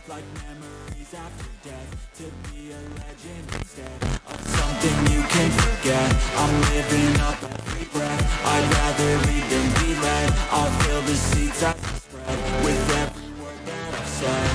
like memories after death, to be a legend instead of something you can forget. I'm living up every breath, I'd rather lead than be led. I'll fill the seats as I spread with every word that I've said.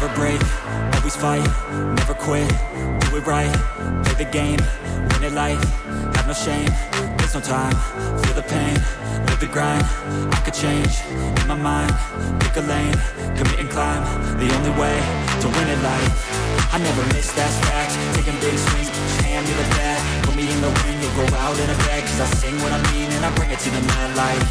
Never break, always fight, never quit, do it right, play the game, win it life, have no shame, there's no time, feel the pain, live the grind, I could change, in my mind, pick a lane, commit and climb, the only way to win it life. I never miss, that's fact, taking big swings, hand me the bat, put me in the ring, you'll go out in a bag, cause I sing what I mean and I bring it to the mad light.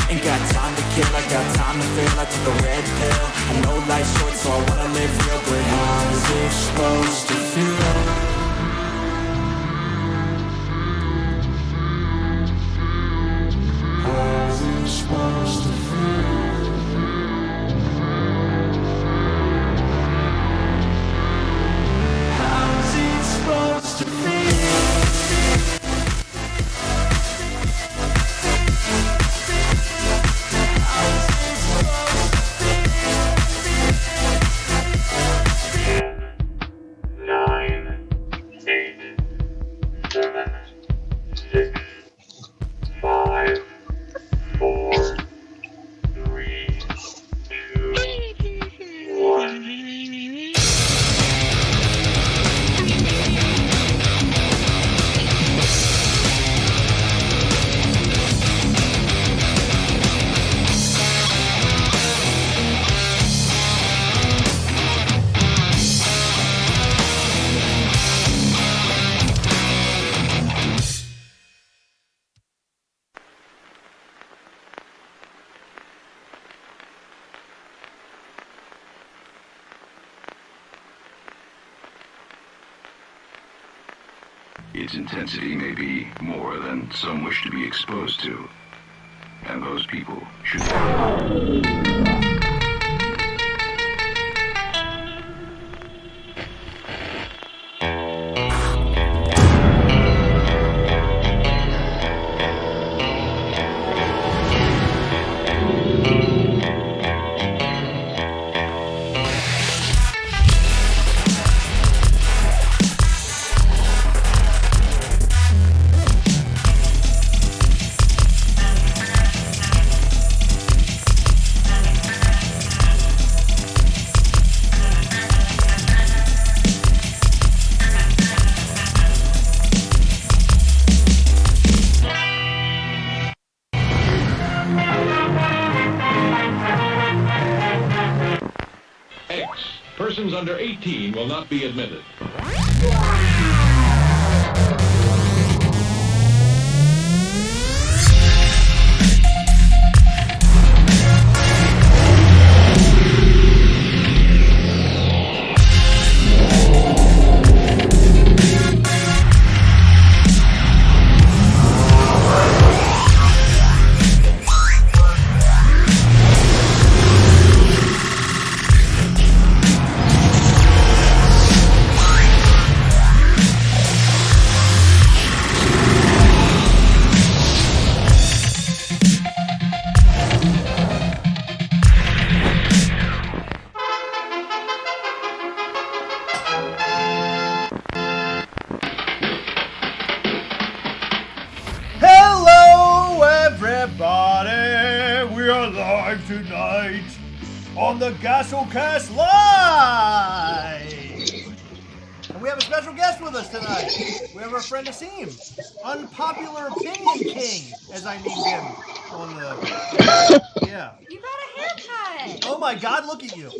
Ain't got time to kill, I got time to feel, I took the red pill, I know life's short so I wanna live real, but how's it supposed to feel? Supposed to feel. How's it supposed to feel? Its intensity may be more than some wish to be exposed to, and those people should Persons under 18 will not be admitted. live tonight on the Gastlecast Live! And we have a special guest with us tonight. We have our friend Asim, Unpopular Opinion King, as I named him on the... Yeah. You got a haircut! Oh my God, look at you.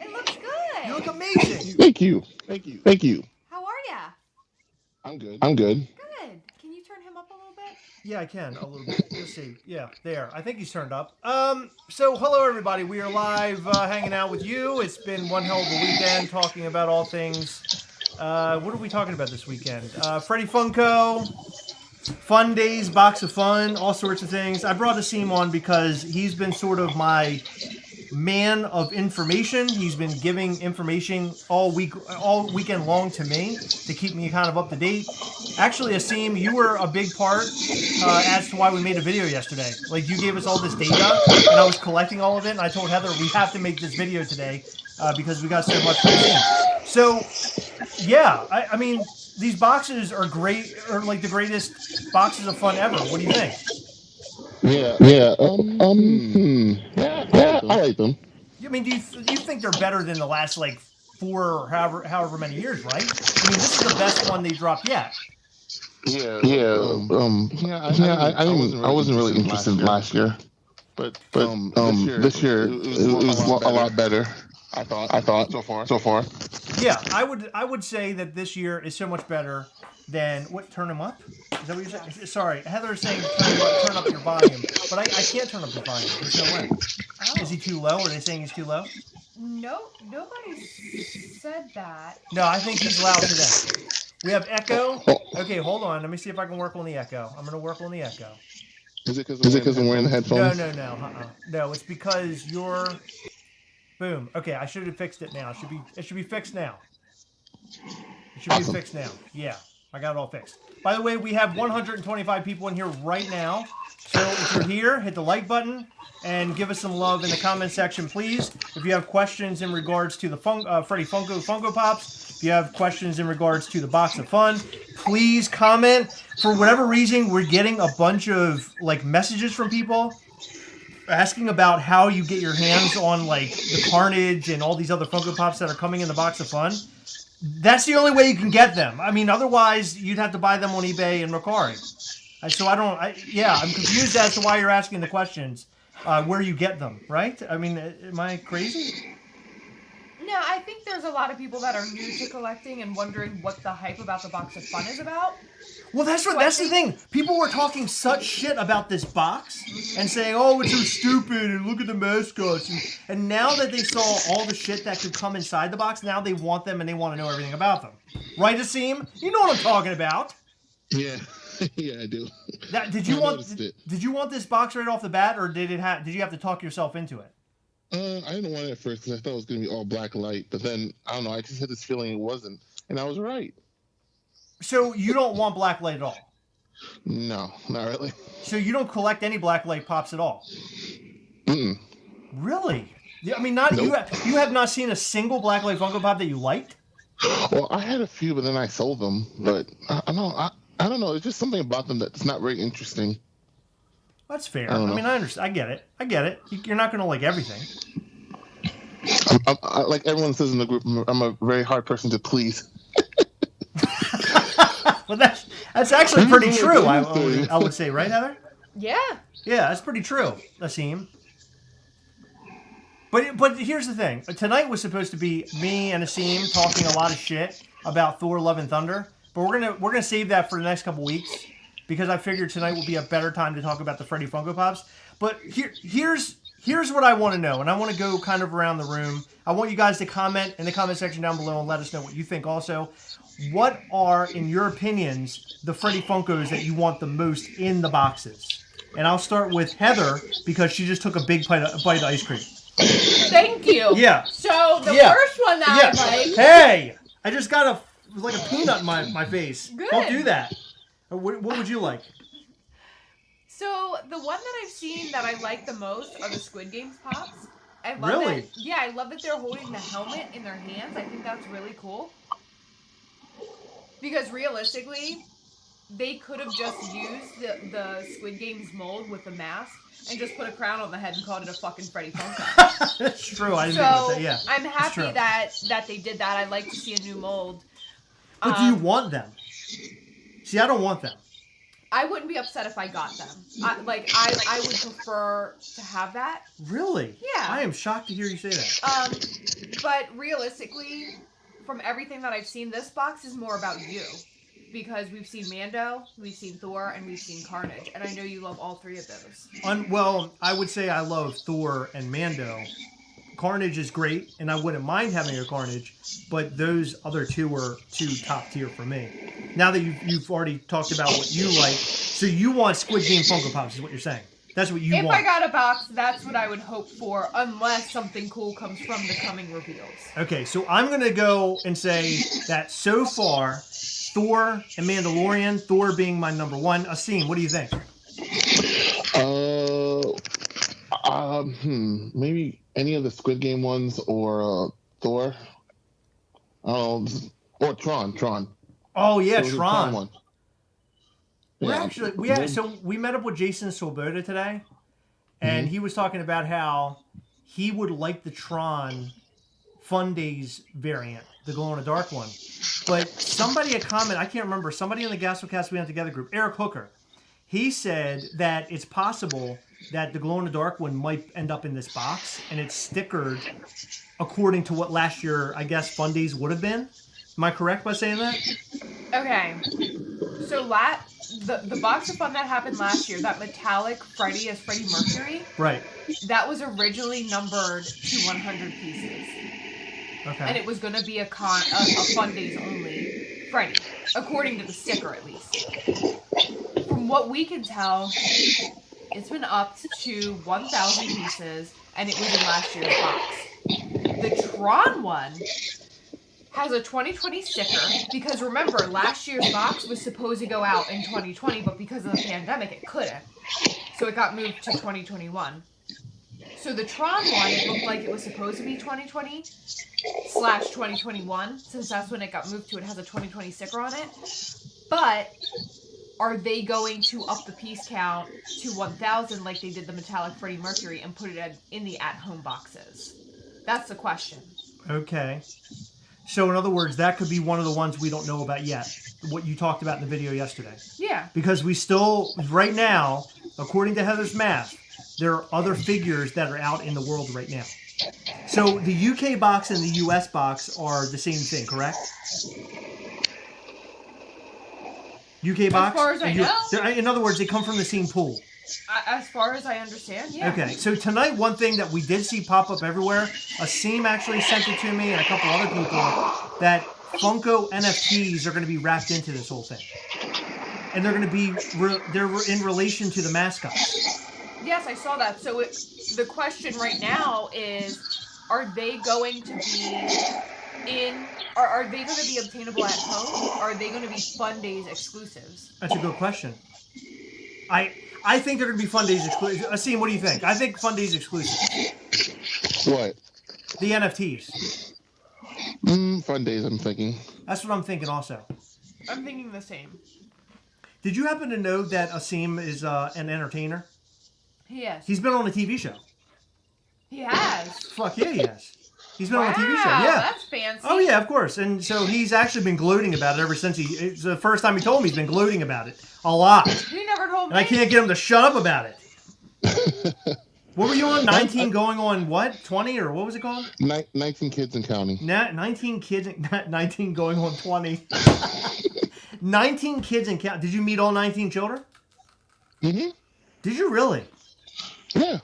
It looks good! You look amazing. Thank you. How are ya? I'm good. Good. Can you turn him up a little bit? Yeah, I can, a little bit. Let's see. Yeah, there. I think he's turned up. So hello everybody. We are live hanging out with you. It's been one hell of a weekend talking about all things. What are we talking about this weekend? Freddy Funko, Fundays, Box of Fun, all sorts of things. I brought Asim on because he's been sort of my man of information. He's been giving information all weekend long to me to keep me kind of up to date. Actually, Asim, you were a big part as to why we made a video yesterday. Like, you gave us all this data, and I was collecting all of it, and I told Heather, we have to make this video today because we got so much from Asim. So, yeah, I mean, these boxes are great, or like the greatest boxes of fun ever. What do you think? Yeah, I like them. I mean, do you think they're better than the last like 4 or however many years, right? I mean, this is the best one they dropped yet. I wasn't really interested last year, but this year it was a lot better. I thought so far. Yeah, I would say that this year is so much better than what? Turn them up? Is that what you're saying? Sorry, Heather's saying turn up your volume, but I can't turn up your volume. There's no way. Oh. Is he too low? Are they saying he's too low? No, nobody said that. No, I think he's loud today. We have echo. Okay, hold on. Let me see if I can work on the echo. I'm going to work on the echo. Is it because I'm wearing the headphones? No. No, it's because you're... Boom. Okay, I should have fixed it now. It should be fixed now. It should be fixed now. Yeah, I got it all fixed. By the way, we have 125 people in here right now. So if you're here, hit the like button and give us some love in the comment section, please. If you have questions in regards to the Freddy Funko Pops, if you have questions in regards to the Box of Fun, please comment. For whatever reason, we're getting a bunch of like messages from people asking about how you get your hands on like the Carnage and all these other Funko Pops that are coming in the Box of Fun. That's the only way you can get them. I mean, otherwise you'd have to buy them on eBay and Mercari. So I'm confused as to why you're asking the questions, where you get them, right? I mean, am I crazy? No, I think there's a lot of people that are new to collecting and wondering what the hype about the Box of Fun is about. Well, that's the thing. People were talking such shit about this box and saying, oh, it's so stupid and look at the mascots. And now that they saw all the shit that could come inside the box, now they want them and they want to know everything about them. Right, Asim? You know what I'm talking about. Yeah. Yeah, I do. Did you want this box right off the bat, or did you have to talk yourself into it? I didn't want it at first because I thought it was going to be all black light, but then I don't know. I just had this feeling it wasn't, and I was right. So you don't want black light at all? No, not really. So you don't collect any black light pops at all? Mm-mm. Really? I mean, Nope. you have not seen a single black light Funko Pop that you liked? Well, I had a few, but then I sold them. But I don't know. It's just something about them that's not very interesting. That's fair. I mean, I understand. I get it. You're not going to like everything. I, like everyone says in the group, I'm a very hard person to please. Well, that's actually pretty true. I would say, right, Heather? Yeah. Yeah, that's pretty true, Asim. But here's the thing. Tonight was supposed to be me and Asim talking a lot of shit about Thor: Love and Thunder, but we're gonna save that for the next couple weeks because I figured tonight will be a better time to talk about the Freddy Funko Pops. But here's what I want to know, and I want to go kind of around the room. I want you guys to comment in the comment section down below and let us know what you think also. What are, in your opinions, the Freddy Funkos that you want the most in the boxes? And I'll start with Heather because she just took a big bite of ice cream. Thank you. Yeah. So the first one that I like. Hey! I just got a peanut in my face. Good. Don't do that. What would you like? So the one that I've seen that I like the most are the Squid Games Pops. I love Really? That, yeah, I love that they're holding the helmet in their hands. I think that's really cool. Because realistically, they could have just used the Squid Game's mold with the mask and just put a crown on the head and called it a fucking Freddy Funko. That's true. I didn't think about that. Yeah, I'm happy that they did that. I'd like to see a new mold. But do you want them? See, I don't want them. I wouldn't be upset if I got them. I would prefer to have that. Really? Yeah. I am shocked to hear you say that. But realistically, from everything that I've seen, this box is more about you. Because we've seen Mando, we've seen Thor, and we've seen Carnage. And I know you love all three of those. Well, I would say I love Thor and Mando. Carnage is great, and I wouldn't mind having a Carnage, but those other two were two top tier for me. Now that you've already talked about what you like, so you want Squid Game Funko Pops is what you're saying. That's what you want. If I got a box, that's what I would hope for, unless something cool comes from the coming reveals. Okay, so I'm going to go and say that so far, Thor and Mandalorian, Thor being my number one. Asim, what do you think? Maybe any of the Squid Game ones or Thor. Or Tron. Oh yeah, Tron. One. We met up with Jason Swoboda today, and he was talking about how he would like the Tron Fundays variant, the glow in the dark one. But somebody had commented, I can't remember, somebody in the Gastlecast We Went Together group, Eric Hooker, he said that it's possible that the glow in the dark one might end up in this box, and it's stickered according to what last year, I guess, Fundays would have been. Am I correct by saying that? Okay. So the box of fun that happened last year, that metallic Freddy as Freddie Mercury, right? That was originally numbered to 100 pieces. Okay. And it was going to be a Fundays only Freddy, according to the sticker at least. From what we can tell, it's been upped to 1,000 pieces, and it was in last year's box. The Tron one has a 2020 sticker, because remember, last year's box was supposed to go out in 2020, but because of the pandemic, it couldn't. So it got moved to 2021. So the Tron one, it looked like it was supposed to be 2020/2021, since that's when it got moved to. It has a 2020 sticker on it. But are they going to up the piece count to 1,000 like they did the metallic Freddie Mercury and put it in the at-home boxes? That's the question. Okay. So in other words, that could be one of the ones we don't know about yet. What you talked about in the video yesterday. Yeah. Because we still, right now, according to Heather's math, there are other figures that are out in the world right now. So the UK box and the US box are the same thing, correct? UK box? As far as I know. In other words, they come from the same pool. As far as I understand, yeah. Okay, so tonight, one thing that we did see pop up everywhere, Asim actually sent it to me and a couple other people, that Funko NFTs are going to be wrapped into this whole thing. And they're going to be, they're in relation to the mascots. Yes, I saw that. So the question right now is, are they going to be are they going to be obtainable at home, or are they going to be Fundays exclusives? That's a good question. I think they're going to be Fundays exclusive. Asim, what do you think? I think Fundays exclusive. What? The NFTs. Fundays, I'm thinking. That's what I'm thinking also. I'm thinking the same. Did you happen to know that Asim is an entertainer? He is. He's been on a TV show. He has? Fuck yeah, he has. He's been on a TV show, Wow, yeah. That's fancy. Oh yeah, of course. And so he's actually been gloating about it ever since it's the first time he told me he's been gloating about it. A lot. He never told me. And I can't get him to shut up about it. What were you on? 19 going on what? 20 or what was it called? 19 kids and counting. 19 kids, 19 going on 20. 19 kids and counting. Did you meet all 19 children? Mm-hmm. Did you really? Yeah.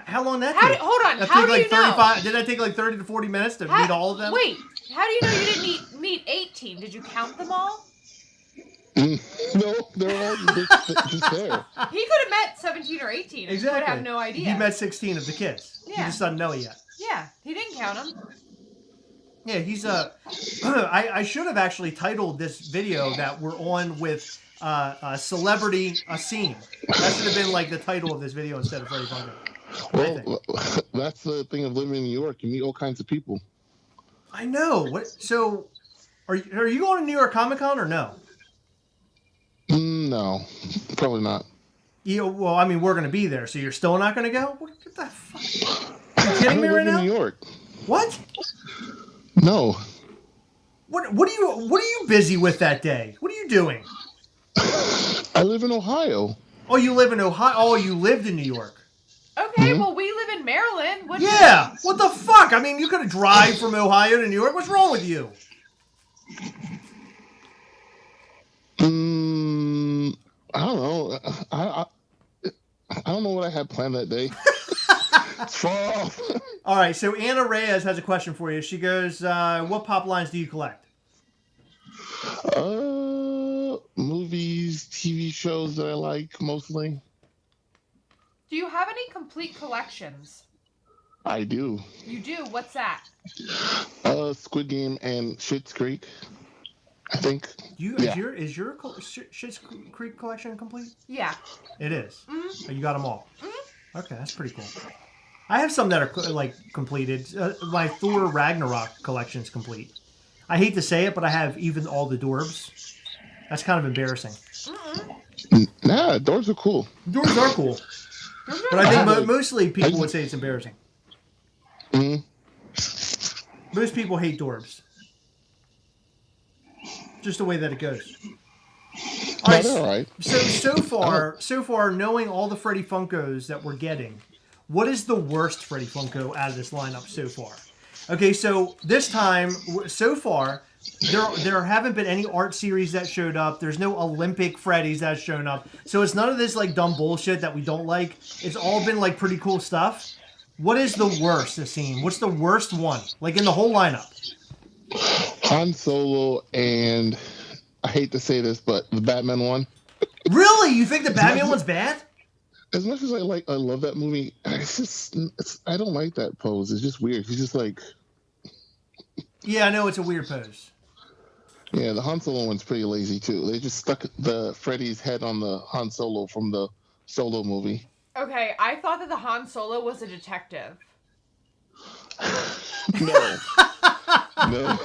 How long that take? Hold on. That How take do like you know? 35, did that take like 30 to 40 minutes to meet all of them? Wait. How do you know you didn't meet 18? Did you count them all? No, they're all just there. He could have met 17 or 18 and Exactly. would have no idea. He met 16 of the kids. Yeah. He just doesn't know it yet. Yeah, he didn't count them. Yeah, he's I should have actually titled this video that we're on with Celebrity Asim. That should have been like the title of this video instead of Freddy Funko. Well, that's the thing of living in New York. You meet all kinds of people. I know. What? So, are you going to New York Comic Con or no? No, probably not. Well, I mean, we're going to be there, so you're still not going to go? What the fuck? Are you kidding me right now? New York. What? No. What are you busy with that day? What are you doing? I live in Ohio. Oh, you live in Ohio? Oh, you lived in New York. Okay, well, we live in Maryland. What the fuck? I mean, you could have drive from Ohio to New York. What's wrong with you? I don't know. I don't know what I had planned that day. It's far off. All right, so Anna Reyes has a question for you. She goes, what pop lines do you collect? Movies, TV shows that I like, mostly. Do you have any complete collections? I do. You do? What's that? Squid Game and Schitt's Creek. I think. Is your Schitt's Creek collection complete? Yeah. It is? Mm-hmm. Oh, you got them all? Mm-hmm. Okay, that's pretty cool. I have some that are like completed. My Thor Ragnarok collection is complete. I hate to say it, but I have even all the Dorbs. That's kind of embarrassing. Nah, Dorbs are cool. Dorbs are cool. But I think mostly people would say it's embarrassing. Mm-hmm. Most people hate Dorbs. Just the way that it goes. All right. So far, knowing all the Freddy Funkos that we're getting, what is the worst Freddy Funko out of this lineup so far? Okay, so this time, so far, there haven't been any art series that showed up. There's no Olympic Freddys that's shown up. So it's none of this like dumb bullshit that we don't like. It's all been like pretty cool stuff. What is the worst, Asim? What's the worst one? Like in the whole lineup? Han Solo and, I hate to say this, but the Batman one. Really? You think the Batman one's bad? As much as I love that movie, I don't like that pose. It's just weird. He's just like... Yeah, I know it's a weird pose. Yeah, the Han Solo one's pretty lazy too. They just stuck the Freddy's head on the Han Solo from the Solo movie. Okay, I thought that the Han Solo was a detective. No. No.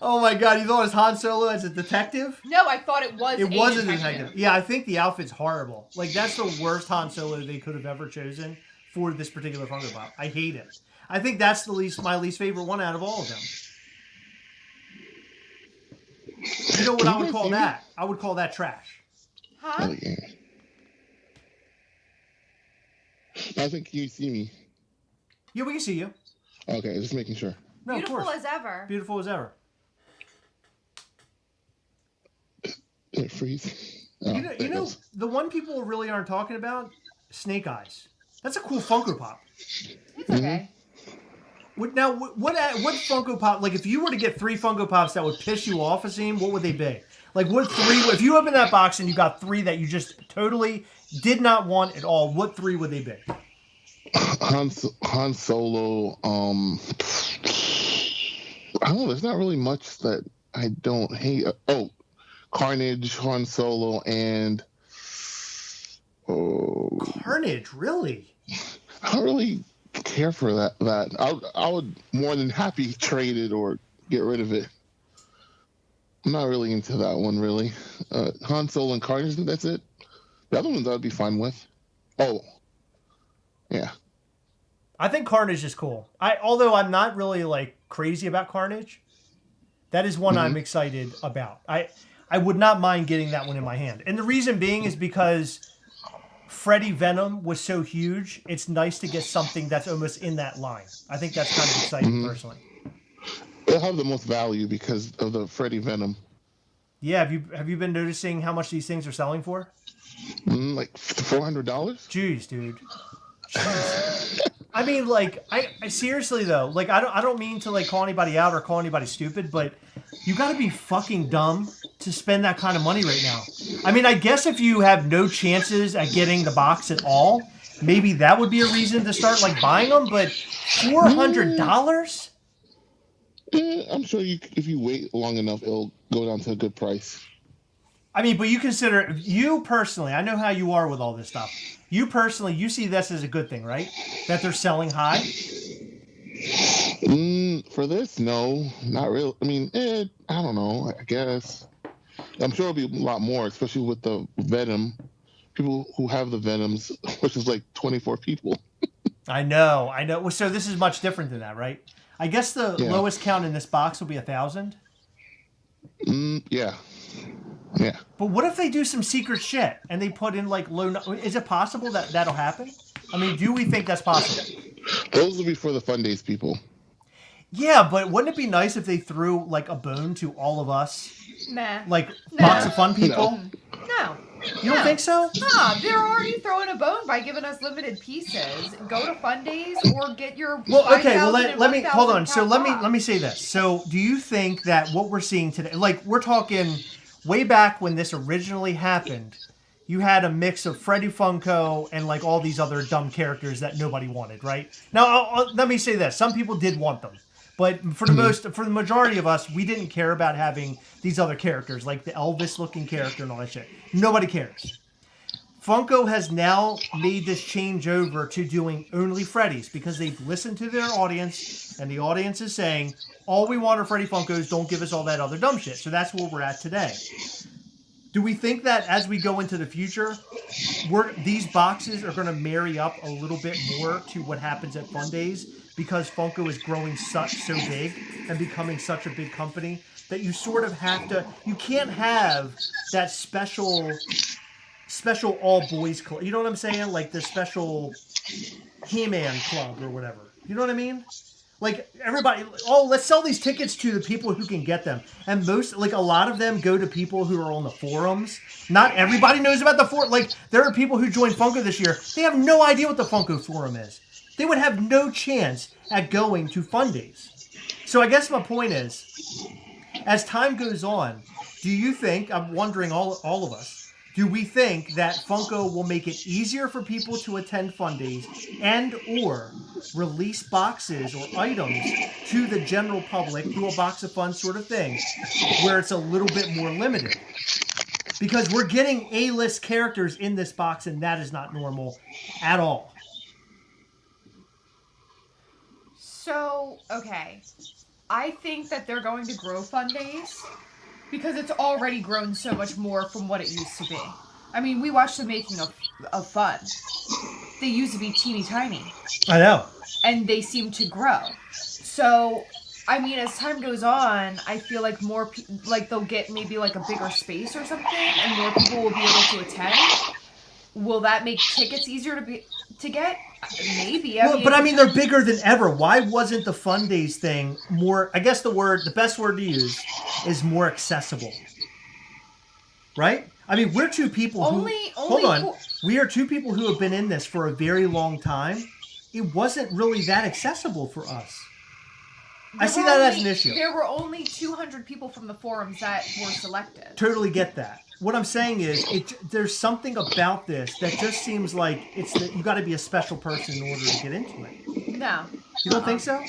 Oh my god, you thought it was Han Solo as a detective? No, I thought it was a detective. Yeah, I think the outfit's horrible. Like, that's the worst Han Solo they could have ever chosen for this particular Funko Pop. I hate it. I think that's my least favorite one out of all of them. You know what I would call that? I would call that trash. Huh? Oh, yeah. I think you see me. Yeah, we can see you. Okay, just making sure. No, beautiful as ever. Beautiful as ever. Did it freeze? Oh, you know, the one people really aren't talking about, Snake Eyes. That's a cool Funko Pop. It's okay. Now, what Funko Pop? Like, if you were to get 3 Funko Pops that would piss you off, Asim, what would they be? Like, what 3? If you open that box and you got 3 that you just totally did not want at all, what 3 would they be? Han Solo. I don't know. There's not really much that I don't hate. Carnage, Han Solo, and Carnage, really? I don't really care for that. I would more than happy trade it or get rid of it. I'm not really into that one, really. Han Solo and Carnage, that's it. The other ones I'd be fine with. Oh, yeah. I think Carnage is cool. Although I'm not really like crazy about Carnage, that is one I'm excited about. I would not mind getting that one in my hand. And the reason being is because Freddy Venom was so huge, it's nice to get something that's almost in that line. I think that's kind of exciting, personally. They'll have the most value because of the Freddy Venom. Yeah, have you been noticing how much these things are selling for? Like $400? Jeez, dude. Jeez. I mean, like, I seriously though, like, I don't mean to like call anybody out or call anybody stupid, but you got to be fucking dumb to spend that kind of money right now. I mean, I guess if you have no chances at getting the box at all, maybe that would be a reason to start like buying them. But $400? I'm sure if you wait long enough, it'll go down to a good price. I mean, but you personally, I know how you are with all this stuff. You personally, you see this as a good thing, right? That they're selling high? For this, no, not really. I mean, I don't know, I guess. I'm sure it'll be a lot more, especially with the Venom. People who have the Venoms, which is like 24 people. I know. Well, so this is much different than that, right? I guess the lowest count in this box will be 1,000. Yeah. But what if they do some secret shit and they put in like low? Is it possible that that'll happen? I mean, do we think that's possible? Those will be for the Fundays people. Yeah, but wouldn't it be nice if they threw like a bone to all of us? Nah. Like Box of Fun people? No. You don't think so? Nah, they're already throwing a bone by giving us limited pieces. Go to Fundays or get your. Well, okay. Well, let me hold on. So let box. me say this. So, do you think that what we're seeing today, like we're talking way back when this originally happened, you had a mix of Freddy Funko and like all these other dumb characters that nobody wanted, right? Now, let me say this: some people did want them, but for the majority of us, we didn't care about having these other characters, like the Elvis-looking character and all that shit. Nobody cares. Funko has now made this change over to doing only Freddy's because they've listened to their audience, and the audience is saying, all we want are Freddy Funkos, don't give us all that other dumb shit. So that's where we're at today. Do we think that as we go into the future, these boxes are going to marry up a little bit more to what happens at Fundays because Funko is growing so big and becoming such a big company that you sort of have to, you can't have that special all boys club. You know what I'm saying? Like the special He-Man club or whatever. You know what I mean? Like everybody, let's sell these tickets to the people who can get them. And a lot of them go to people who are on the forums. Not everybody knows about the forum. Like there are people who joined Funko this year. They have no idea what the Funko forum is. They would have no chance at going to Fundays. So I guess my point is, as time goes on, do you think, I'm wondering all of us, do we think that Funko will make it easier for people to attend Fundays and or release boxes or items to the general public through a Box of Fun sort of thing where it's a little bit more limited? Because we're getting A-list characters in this box and that is not normal at all. So, okay. I think that they're going to grow Fundays because it's already grown so much more from what it used to be. I mean, we watched the making of Fun. They used to be teeny tiny. I know. And they seem to grow. So, I mean, as time goes on, I feel like more they'll get maybe like a bigger space or something, and more people will be able to attend. Will that make tickets easier to get? Maybe. I mean, they're bigger than ever. Why wasn't the Fundays thing more? I guess the best word to use is more accessible. Right? I mean, we're two people we are two people who have been in this for a very long time. It wasn't really that accessible for us. I see that as an issue. There were only 200 people from the forums that were selected. Totally get that. What I'm saying is, there's something about this that just seems like you got to be a special person in order to get into it. No. You don't think so?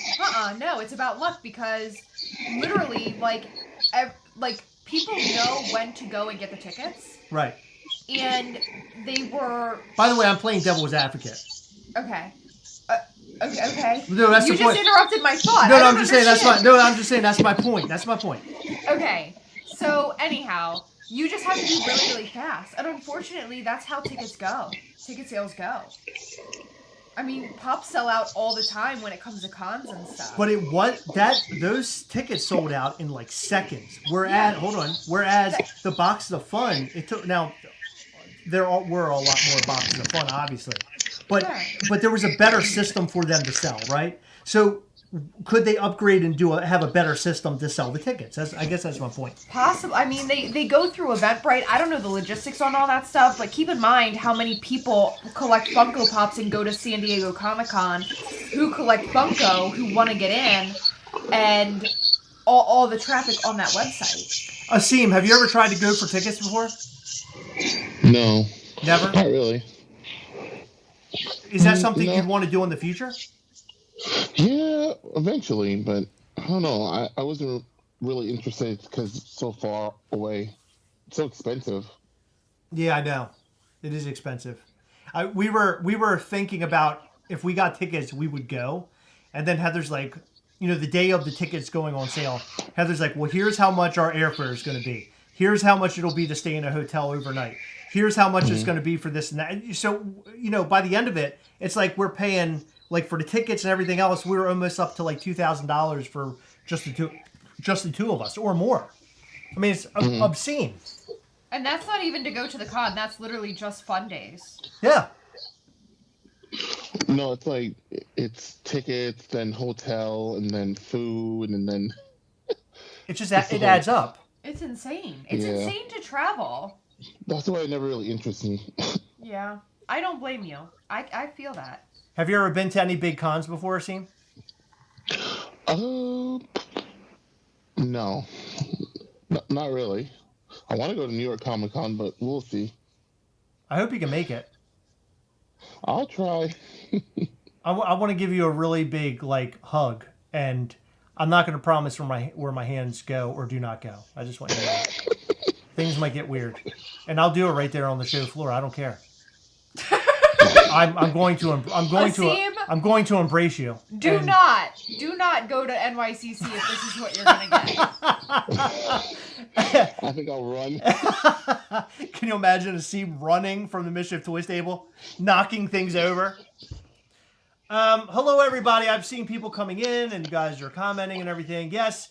No, it's about luck because literally, people know when to go and get the tickets. Right. And they were... By the way, I'm playing devil's advocate. Okay. Okay. No, that's you the point. just interrupted my thought. No, I'm just saying that's my point. That's my point. Okay. So, anyhow... You just have to be really, really fast. And unfortunately, that's how tickets go. Ticket sales go. I mean, pops sell out all the time when it comes to cons and stuff. But those tickets sold out in like seconds. Whereas the Boxes of Fun, it took, now there were a lot more Boxes of Fun, obviously. But there was a better system for them to sell, right? So could they upgrade and have a better system to sell the tickets? I guess that's my point. Possible. I mean, they go through Eventbrite. I don't know the logistics on all that stuff, but keep in mind how many people collect Funko Pops and go to San Diego Comic-Con who collect Funko, who want to get in, and all the traffic on that website. Asim, have you ever tried to go for tickets before? No. Never? Not really. Is that something you'd want to do in the future? Yeah, eventually, but I don't know. I wasn't really interested because it's so far away. It's so expensive. Yeah, I know. It is expensive. We were thinking about if we got tickets, we would go. And then Heather's like, the day of the tickets going on sale, Heather's like, well, here's how much our airfare is going to be. Here's how much it'll be to stay in a hotel overnight. Here's how much it's going to be for this and that. So, by the end of it, it's like we're paying, like for the tickets and everything else, we were almost up to like $2,000 for just the two of us or more. I mean, it's obscene. And that's not even to go to the con. That's literally just Fundays. Yeah. No, it's like it's tickets, then hotel, and then food, and then It just it adds up. It's insane. It's insane to travel. That's why it never really interests me. Yeah. I don't blame you. I feel that. Have you ever been to any big cons before, Asim? No. Not really. I want to go to New York Comic Con, but we'll see. I hope you can make it. I'll try. I want to give you a really big hug, and I'm not going to promise where my hands go or do not go. I just want you to know. Things might get weird, and I'll do it right there on the show floor. I don't care. I'm going to embrace you. Do not go to NYCC if this is what you're gonna get. I think I'll run. Can you imagine Asim running from the Mischief Toys table, knocking things over? Hello, everybody. I've seen people coming in, and you guys are commenting and everything. Yes,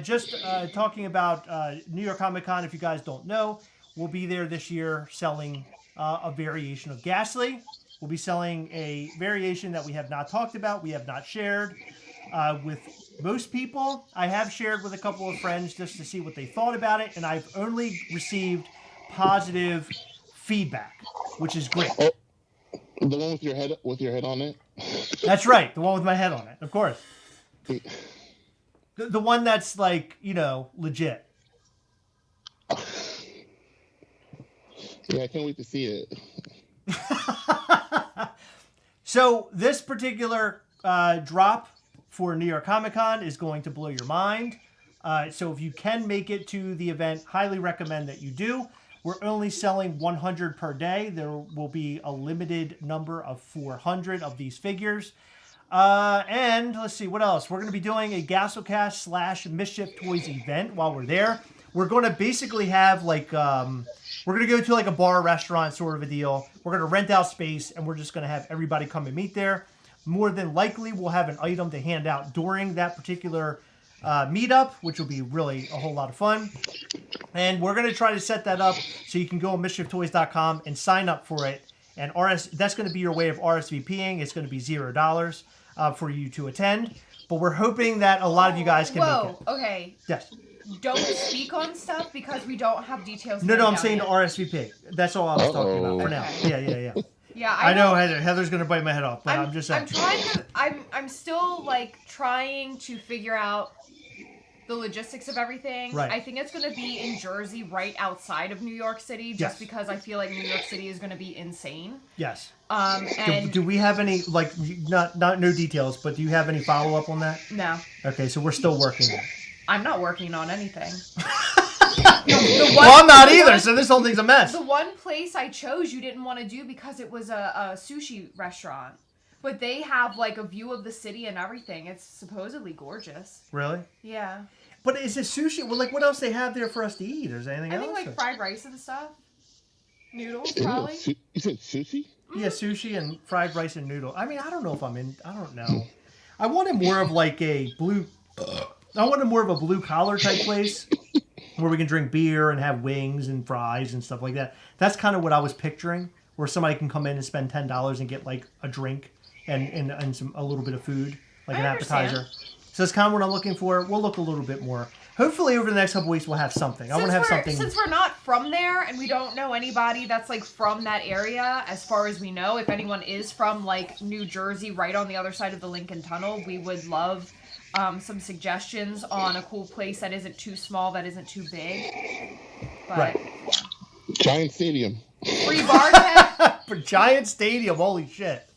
just talking about New York Comic Con. If you guys don't know, we'll be there this year selling a variation of Ghastly. We'll be selling a variation that we have not talked about, we have not shared with most people. I have shared with a couple of friends just to see what they thought about it, and I've only received positive feedback, which is great. Oh, the one with your head on it? That's right, the one with my head on it, of course. The one that's legit. Yeah, I can't wait to see it. So this particular drop for New York Comic Con is going to blow your mind. So if you can make it to the event, highly recommend that you do. We're only selling 100 per day. There will be a limited number of 400 of these figures. And let's see, what else? We're going to be doing a Gastlecast / Mischief Toys event while we're there. We're going to basically have we're going to go to a bar restaurant sort of a deal. We're going to rent out space, and we're just going to have everybody come and meet there. More than likely, we'll have an item to hand out during that particular meetup, which will be really a whole lot of fun. And we're going to try to set that up so you can go on MischiefToys.com and sign up for it. And that's going to be your way of RSVPing. It's going to be $0 for you to attend. But we're hoping that a lot of you guys can make it. Okay. Yes. Don't speak on stuff because we don't have details. No, I'm saying to RSVP. That's all I was talking about for now. Yeah. Yeah, I know Heather's gonna bite my head off, but I'm just saying. I'm still trying to figure out the logistics of everything. Right. I think it's gonna be in Jersey, right outside of New York City, just because I feel like New York City is gonna be insane. Yes. And do we have any no details, but do you have any follow up on that? No. Okay, so we're still working on it. I'm not working on anything. I'm not either, so this whole thing's a mess. The one place I chose you didn't want to do because it was a sushi restaurant. But they have a view of the city and everything. It's supposedly gorgeous. Really? Yeah. But is it sushi? Well, what else they have there for us to eat? Is there anything else? I think fried rice and stuff. Noodles, probably. You said sushi? Yeah, sushi and fried rice and noodle. I mean, I don't know if I'm in. I don't know. I wanted more of a blue... I wanted more of a blue-collar type place where we can drink beer and have wings and fries and stuff like that. That's kind of what I was picturing, where somebody can come in and spend $10 and get a drink and a little bit of food, an appetizer. So that's kind of what I'm looking for. We'll look a little bit more. Hopefully over the next couple weeks we'll have something. I want to have something. Since we're not from there and we don't know anybody that's from that area, as far as we know, if anyone is from New Jersey, right on the other side of the Lincoln Tunnel, we would love some suggestions on a cool place that isn't too small, that isn't too big. But, right. Yeah. Giant Stadium. Free bar tab. For Giant Stadium, holy shit.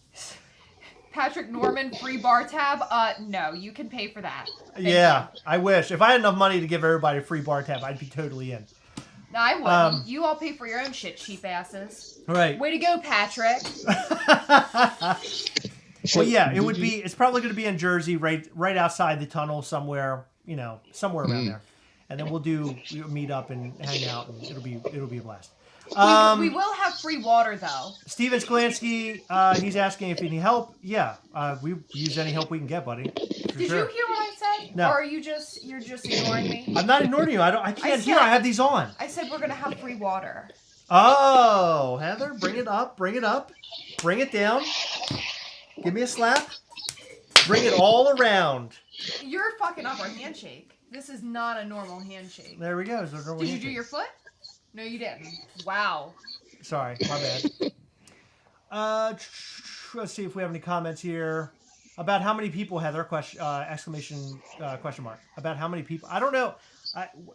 Patrick Norman, free bar tab? No, you can pay for that. Thank you. I I wish. If I had enough money to give everybody a free bar tab, I'd be totally in. No, I wouldn't. You all pay for your own shit, cheap asses. Right. Way to go, Patrick. Well, yeah, it would be. It's probably going to be in Jersey, right outside the tunnel somewhere. Somewhere around there. and then we'll meet up and hang out, and it'll be a blast. We will have free water though. Steven Sklansky, he's asking if you need help. Yeah, we use any help we can get, buddy. Did you hear what I said? No. Or are you're just ignoring me? I'm not ignoring you. I can't hear. I have these on. I said we're gonna have free water. Oh, Heather, bring it up. Bring it up. Bring it down. Give me a slap. Bring it all around. You're fucking up our handshake. This is not a normal handshake. There we go. Did you do your foot? No, you didn't. Wow. Sorry, my bad. Let's see if we have any comments here about how many people, Heather, exclamation question mark. About how many people, I don't know.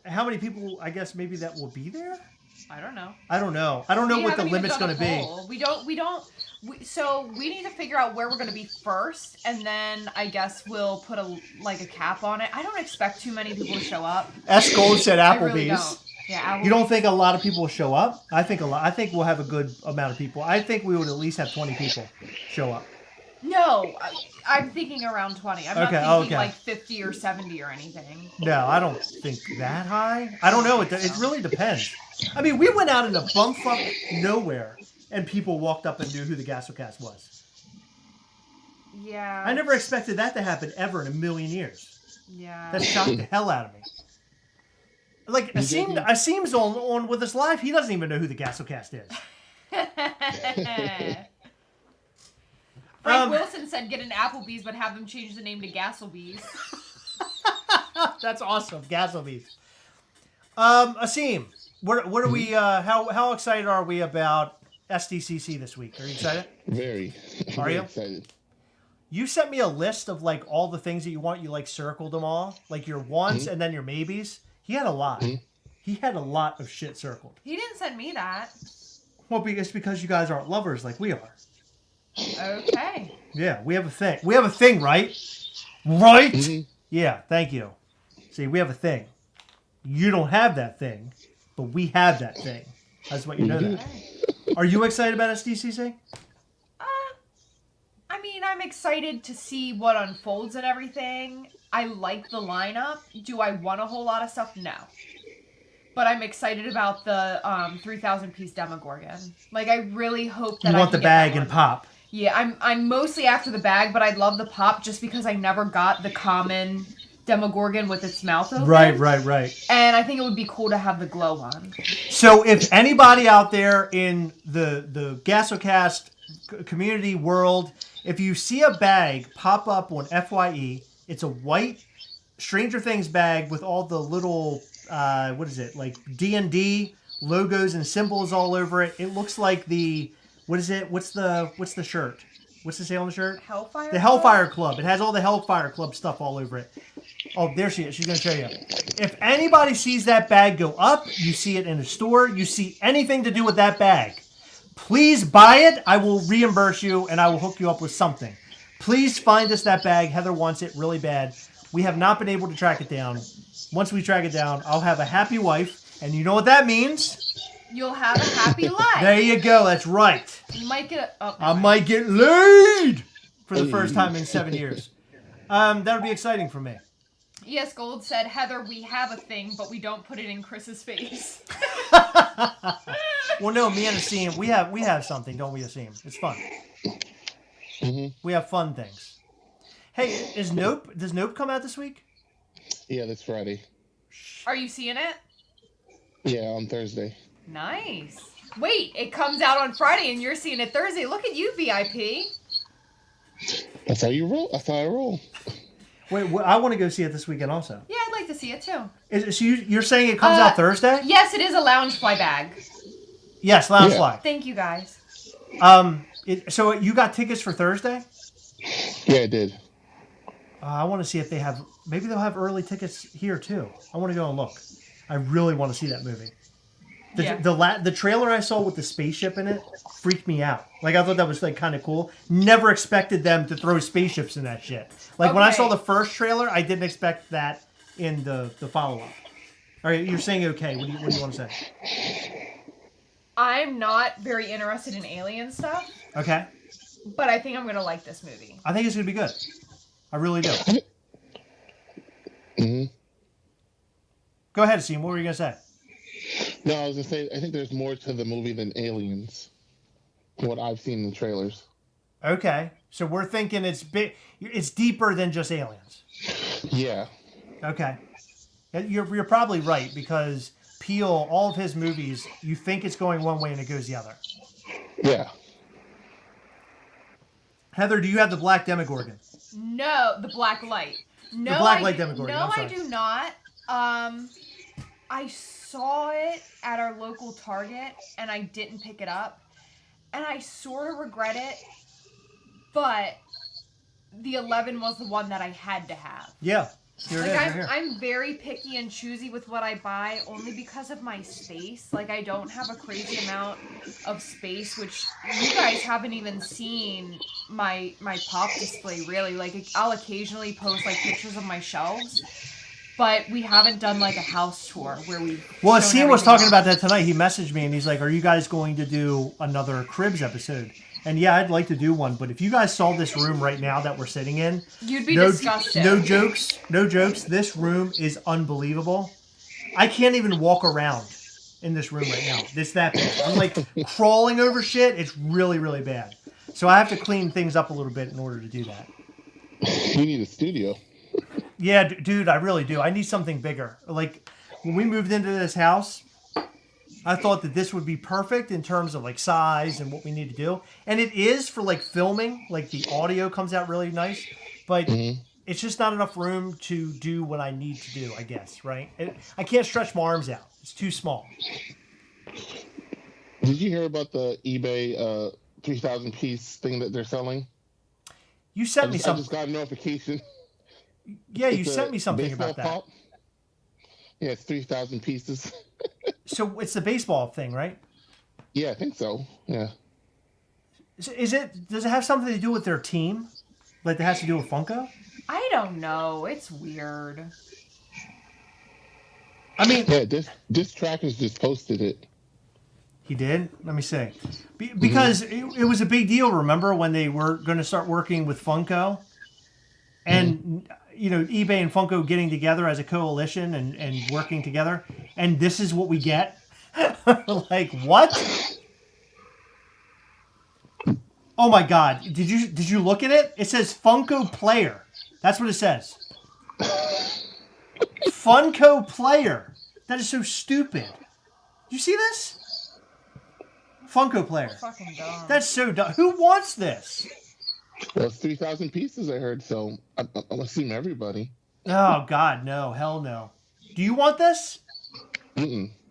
How many people, I guess maybe that will be there? I don't know. I don't know what the limit's going to be. So we need to figure out where we're going to be first, and then I guess we'll put a cap on it. I don't expect too many people to show up. S. Gold said Applebee's. I really don't. Yeah, Applebee's. You don't think a lot of people will show up? I think we'll have a good amount of people. I think we would at least have 20 people show up. No, I'm thinking around 20. I'm not thinking like 50 or 70 or anything. No, I don't think that high. I don't know. It really depends. I mean, we went out into bumfuck nowhere, and people walked up and knew who the Gastlecast was. Yeah. I never expected that to happen ever in a million years. Yeah. That shocked the hell out of me. Like, Asim's on with us live. He doesn't even know who the Gastlecast is. Frank Wilson said get an Applebee's, but have them change the name to Gastlebee's. That's awesome. Gastlebee's. Asim, what are we, how excited are we about SDCC this week? Are you excited? Very. Are you? Excited. You sent me a list of, all the things that you want. You, circled them all. Your wants and then your maybes. He had a lot. He had a lot of shit circled. He didn't send me that. Well, it's because you guys aren't lovers like we are. Okay. Yeah, we have a thing. We have a thing, right? Right? Mm-hmm. Yeah, thank you. See, we have a thing. You don't have that thing, but we have that thing. I just want you to know that. Are you excited about SDCC? I mean, I'm excited to see what unfolds and everything. I like the lineup. Do I want a whole lot of stuff? No. But I'm excited about the 3,000-piece Demogorgon. I really hope that I want the bag and pop. Yeah, I'm mostly after the bag, but I'd love the pop just because I never got the common Demogorgon with its mouth open. Right. And I think it would be cool to have the glow one. So if anybody out there in the Gastlecast community world, if you see a bag pop up on FYE, it's a white Stranger Things bag with all the little, D&D logos and symbols all over it. It looks like the... What is it? What's the shirt? What's it say on the shirt? Hellfire. The Hellfire Club. It has all the Hellfire Club stuff all over it. Oh, there she is. She's gonna show you. If anybody sees that bag go up, you see it in a store, you see anything to do with that bag, please buy it. I will reimburse you and I will hook you up with something. Please find us that bag. Heather wants it really bad. We have not been able to track it down. Once we track it down, I'll have a happy wife, and you know what that means? You'll have a happy life. There you go. That's right. You might get I might get laid for the first time in 7 years. That would be exciting for me. Yes, Gold said, Heather, we have a thing, but we don't put it in Chris's face. Well, no, me and Asim, we have something, don't we, Asim? It's fun. Mm-hmm. We have fun things. Hey, does Nope come out this week? Yeah, this Friday. Are you seeing it? Yeah, on Thursday. Nice. Wait, it comes out on Friday and you're seeing it Thursday. Look at you, VIP. That's how you roll. That's how I roll. Wait, I want to go see it this weekend also. Yeah, I'd like to see it too. So you're saying it comes out Thursday? Yes, it is a Loungefly bag. Yes, Loungefly. Thank you, guys. So you got tickets for Thursday? Yeah, I did. I want to see if maybe they'll have early tickets here too. I want to go and look. I really want to see that movie. The trailer I saw with the spaceship in it freaked me out. I thought that was kind of cool. Never expected them to throw spaceships in that shit. When I saw the first trailer, I didn't expect that in the follow-up. All right, you're saying okay. What do you want to say? I'm not very interested in alien stuff. Okay. But I think I'm going to like this movie. I think it's going to be good. I really do. Mm-hmm. Go ahead, Seam. What were you gonna say? No, I was gonna say I think there's more to the movie than Aliens. From what I've seen in the trailers. Okay, so we're thinking it's deeper than just Aliens. Yeah. Okay, you're probably right because Peele, all of his movies, you think it's going one way and it goes the other. Yeah. Heather, do you have the Black Demogorgon? No, the black light. No, the Black Light Demogorgon. No, I do not. I saw it at our local Target and I didn't pick it up. And I sort of regret it, but the 11 was the one that I had to have. Yeah. Here it is, right here. I'm very picky and choosy with what I buy only because of my space. Like, I don't have a crazy amount of space, which you guys haven't even seen my pop display, really. Like, I'll occasionally post, like, pictures of my shelves, but we haven't done, like, a house tour where we... Well, Sean was talking about that tonight. He messaged me, and he's like, are you guys going to do another Cribs episode? And yeah, I'd like to do one, but if you guys saw this room right now that we're sitting in... You'd be disgusted. No jokes. No jokes. This room is unbelievable. I can't even walk around in this room right now. It's that bad. I'm like crawling over shit. It's really, really bad. So I have to clean things up a little bit in order to do that. You need a studio. Yeah, dude, I really do. I need something bigger. Like, when we moved into this house... I thought that this would be perfect in terms of like size and what we need to do. And it is for like filming, like the audio comes out really nice, but it's just not enough room to do what I need to do, I guess, right? I can't stretch my arms out. It's too small. Did you hear about the eBay 3,000 piece thing that they're selling? You sent me something. I just got a notification. Yeah, you sent me something about that. Pop. Yeah, it's 3,000 pieces. So it's the baseball thing, right? Yeah, I think so. Yeah. Does it have something to do with their team? Like it has to do with Funko? I don't know. It's weird. I mean... Yeah, this Trackers just posted it. He did? Let me see. Because it was a big deal, remember, when they were going to start working with Funko? And... you know, eBay and Funko getting together as a coalition and working together, and this is what we get? Like, what? Oh my god. Did you look at it? It says Funko Player. That's what it says. Funko Player. That is so stupid. You see this? Funko Player. Fucking dumb. That's so dumb. Who wants this? Well, it's 3,000 pieces, I heard, so I'm assuming everybody. Oh, God, no. Hell no. Do you want this?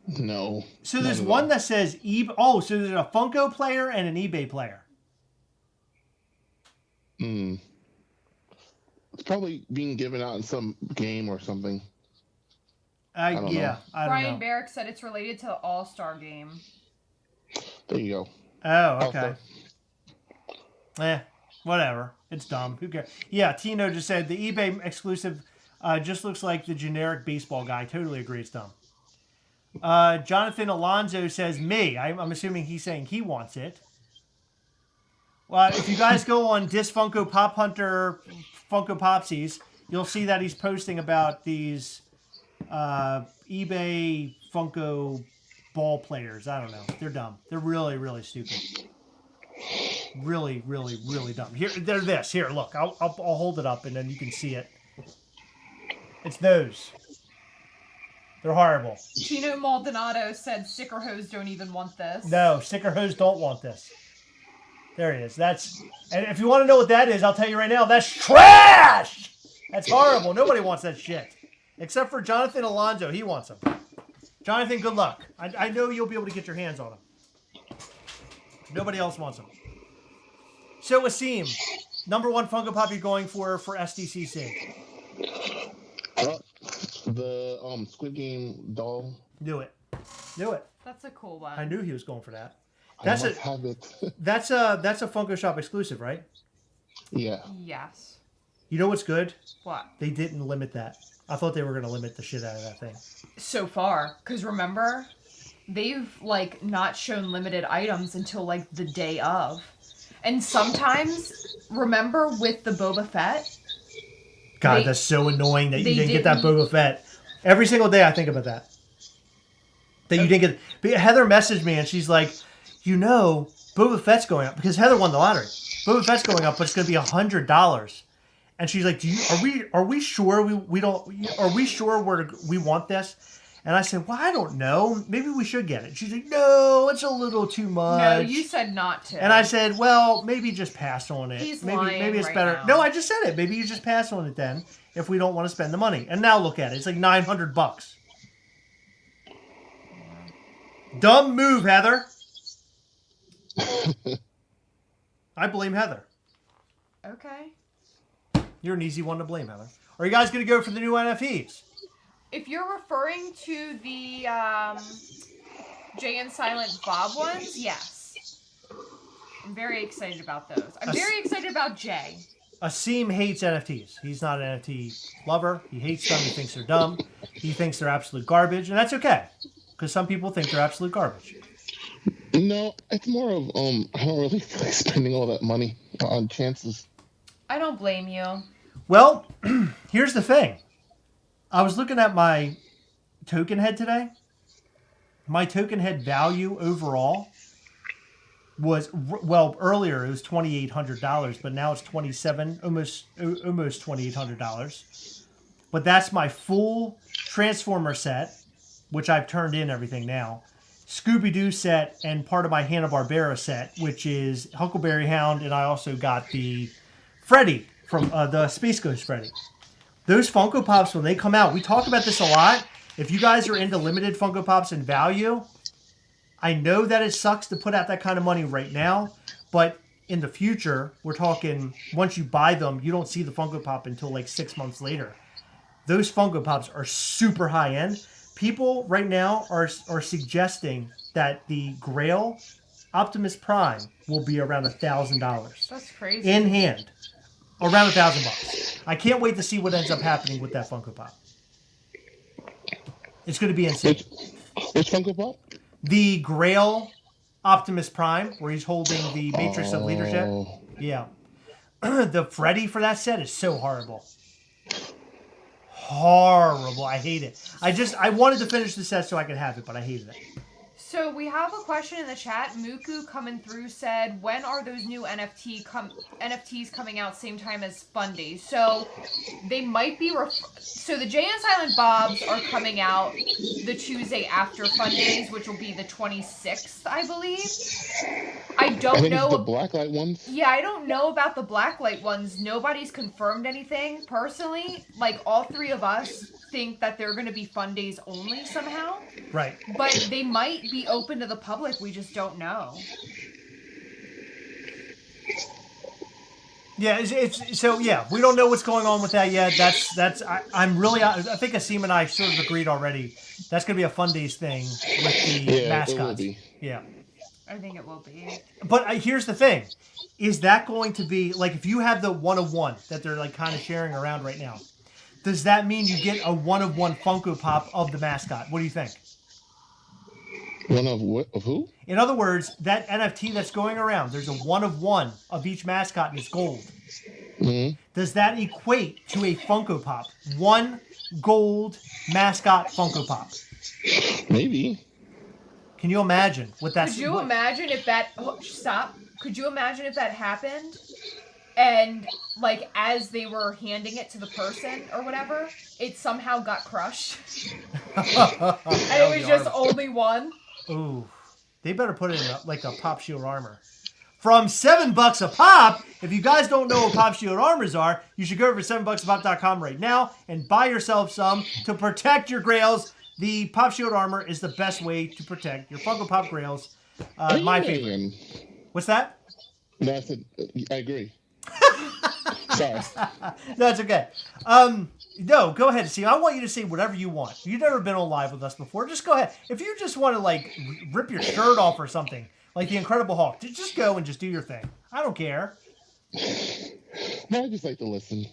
No. So there's one that says eBay. Oh, so there's a Funko player and an eBay player. It's probably being given out in some game or something. I don't know. Brian Barrick said it's related to the All-Star game. There you go. Oh, okay. Whatever. It's dumb. Who cares? Yeah, Tino just said the eBay exclusive just looks like the generic baseball guy. Totally agree. It's dumb. Jonathan Alonzo says me. I'm assuming he's saying he wants it. Well, if you guys go on Funko Pop Hunter Funko Popsies, you'll see that he's posting about these eBay Funko ball players. I don't know. They're dumb. They're really, really stupid. Really, really, really dumb. Here, they're this. Here, look. I'll hold it up and then you can see it. It's those. They're horrible. Tino Maldonado said sticker hose don't even want this. No, sticker hose don't want this. There it is. And if you want to know what that is, I'll tell you right now. That's trash. That's horrible. Nobody wants that shit. Except for Jonathan Alonzo. He wants them. Jonathan, good luck. I know you'll be able to get your hands on them. Nobody else wants them. So, Asim, number one Funko Pop you're going for Sdcc? The Squid Game doll. Do it. That's a cool one. I knew he was going for that. I must have it. That's a Funko Shop exclusive, right? Yeah. Yes. You know what's good? What? They didn't limit that. I thought they were going to limit the shit out of that thing. So far. Because remember, they've, like, not shown limited items until, like, the day of. And sometimes, remember with the Boba Fett? God, that's so annoying that you didn't get that Boba Fett. Every single day I think about that. That you didn't get. But Heather messaged me and she's like, Boba Fett's going up because Heather won the lottery. Boba Fett's going up, but it's going to be $100. And she's like, are we sure we want this? And I said, well, I don't know. Maybe we should get it. She's like, no, it's a little too much. No, you said not to. And I said, well, maybe just pass on it. He's maybe lying it's right better. now. No, I just said it. Maybe you just pass on it then if we don't want to spend the money. And now look at it. It's like $900. Dumb move, Heather. I blame Heather. Okay. You're an easy one to blame, Heather. Are you guys going to go for the new NFTs? If you're referring to the Jay and Silent Bob ones, yes. I'm very excited about those. I'm very excited about Jay. Asim hates NFTs. He's not an NFT lover. He hates them. He thinks they're dumb. He thinks they're absolute garbage, and that's okay. Because some people think they're absolute garbage. No, it's more of I don't really feel like spending all that money on chances. I don't blame you. Well, here's the thing. I was looking at my token head today. My token head value overall was, well, earlier it was $2,800, but now it's almost $2,800. But that's my full Transformer set, which I've turned in everything now. Scooby-Doo set and part of my Hanna-Barbera set, which is Huckleberry Hound, and I also got the Freddy from the Space Ghost Freddy. Those Funko Pops, when they come out, we talk about this a lot. If you guys are into limited Funko Pops and value, I know that it sucks to put out that kind of money right now, but in the future, we're talking, once you buy them, you don't see the Funko Pop until like 6 months later. Those Funko Pops are super high-end. People right now are suggesting that the Grail Optimus Prime will be around $1,000. That's crazy. In hand. Around $1,000. I can't wait to see what ends up happening with that Funko Pop. It's going to be insane. Which Funko Pop? The Grail Optimus Prime, where he's holding the Matrix of Leadership. Yeah. The Freddy for that set is so horrible. Horrible. I hate it. I wanted to finish the set so I could have it, but I hated it. So we have a question in the chat. Muku coming through said, when are those new NFTs coming out same time as Fundays? So they might be... So the Jay and Silent Bobs are coming out the Tuesday after Fundays, which will be the 26th, I believe. I don't know... the blacklight ones? Yeah, I don't know about the blacklight ones. Nobody's confirmed anything. Personally, like all three of us think that they're going to be Fundays only somehow. Right. But they might be open to the public. We just don't know. Yeah, so yeah, we don't know what's going on with that yet. I'm really, I think Asim and I sort of agreed already. That's going to be a Fundays thing with the mascots. It will be. Yeah. I think it will be. But here's the thing. Is that going to be, like, if you have the one-of-one that they're, like, kind of sharing around right now, does that mean you get a one-of-one Funko Pop of the mascot? What do you think? One of what? Of who? In other words, that NFT that's going around, there's a one-of-one of each mascot and it's gold. Mm-hmm. Does that equate to a Funko Pop? One gold mascot Funko Pop. Maybe. Can you imagine what that's... Could you imagine if that... Oh, stop. Could you imagine if that happened and, like, as they were handing it to the person or whatever, it somehow got crushed? And it was just only one? Ooh. They better put it in like a Pop Shield armor. From $7 a pop, if you guys don't know what Pop Shield armors are, you should go over to 7bucksapop.com right now and buy yourself some to protect your grails. The Pop Shield armor is the best way to protect your Funko Pop grails. My favorite. What's that? No, I agree. Sorry. No, it's okay. No, go ahead. See, I want you to say whatever you want. You've never been on live with us before. Just go ahead. If you just want to, like, rip your shirt off or something, like the Incredible Hulk, just go and just do your thing. I don't care. No, I just like to listen.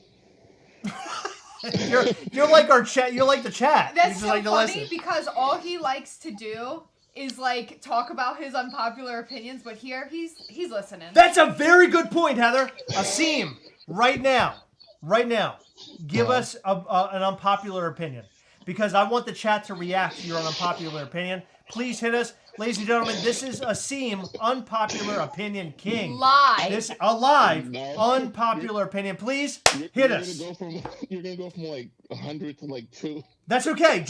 You're like our chat. You're like the chat. That's so like funny because all he likes to do is, like, talk about his unpopular opinions, but here he's listening. That's a very good point, Heather. Asim, right now, give us an unpopular opinion. because I want the chat to react to your unpopular opinion. Please hit us. Ladies and gentlemen, this is Asim, Unpopular Opinion King. Live. This alive, No. unpopular opinion. Please You're hit us. You're gonna go from like 100 to like 2. That's okay.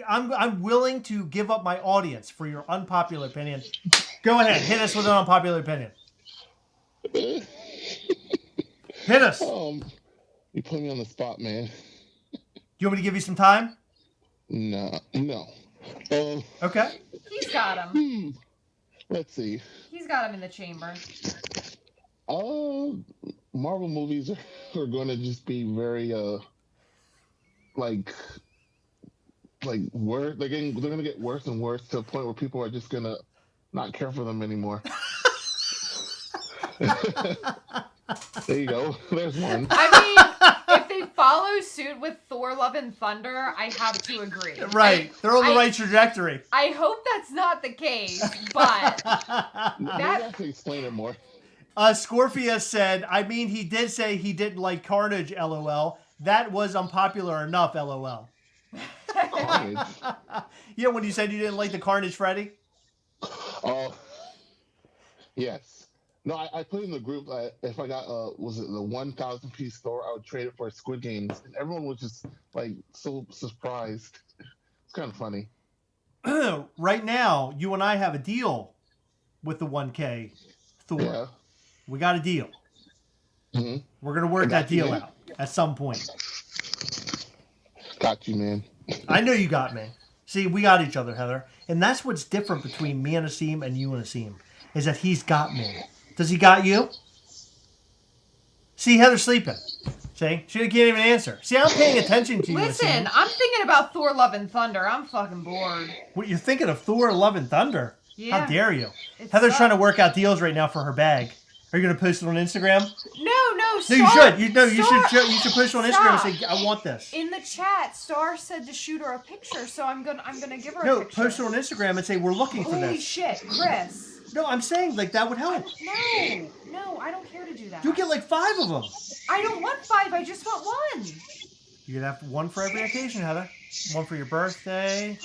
I'm willing to give up my audience for your unpopular opinion. Go ahead, hit us with an unpopular opinion. Hit us. You put me on the spot, man. You want me to give you some time? No. Okay. He's got him. Let's see. He's got him in the chamber. Marvel movies are going to just be very like worse. They're going to get worse and worse to a point where people are just going to not care for them anymore. There you go. There's one. I mean, if they follow suit with Thor: Love and Thunder, I have to agree. Right. They're on the right trajectory. I hope that's not the case, but Maybe I have to explain it more. Scorpia said, I mean, he did say he didn't like Carnage, LOL. That was unpopular enough, LOL. Yeah, when you said you didn't like the Carnage Freddy? Oh, yes. No, I put in the group if I got was it the 1,000 piece Thor, I would trade it for Squid Games, and everyone was just like so surprised. It's kind of funny. Right now, you and I have a deal with the 1K Thor. Yeah. We got a deal. Mm-hmm. We're gonna work that deal out at some point. Got you, man. I know you got me. See, we got each other, Heather, and that's what's different between me and Asim and you and Asim, is that he's got me. Does he got you? See, Heather's sleeping. See? She can't even answer. See, I'm paying attention to you. listen, I'm thinking about Thor: Love and Thunder. I'm fucking bored. What, you're thinking of Thor: Love and Thunder? Yeah. How dare you? It Heather's sucks. trying to work out deals right now for her bag. Are you going to post it on Instagram? No, No, you should. You should post it on Instagram and say, I want this. In the chat, Star said to shoot her a picture, so I'm gonna give her a No, picture. post it on Instagram and say, we're looking for Holy this. shit, Chris. No, I'm saying, like, that would help. No, I don't care to do that. You get like 5 of them. I don't want 5, I just want 1. You're going to have one for every occasion, Heather. One for your birthday,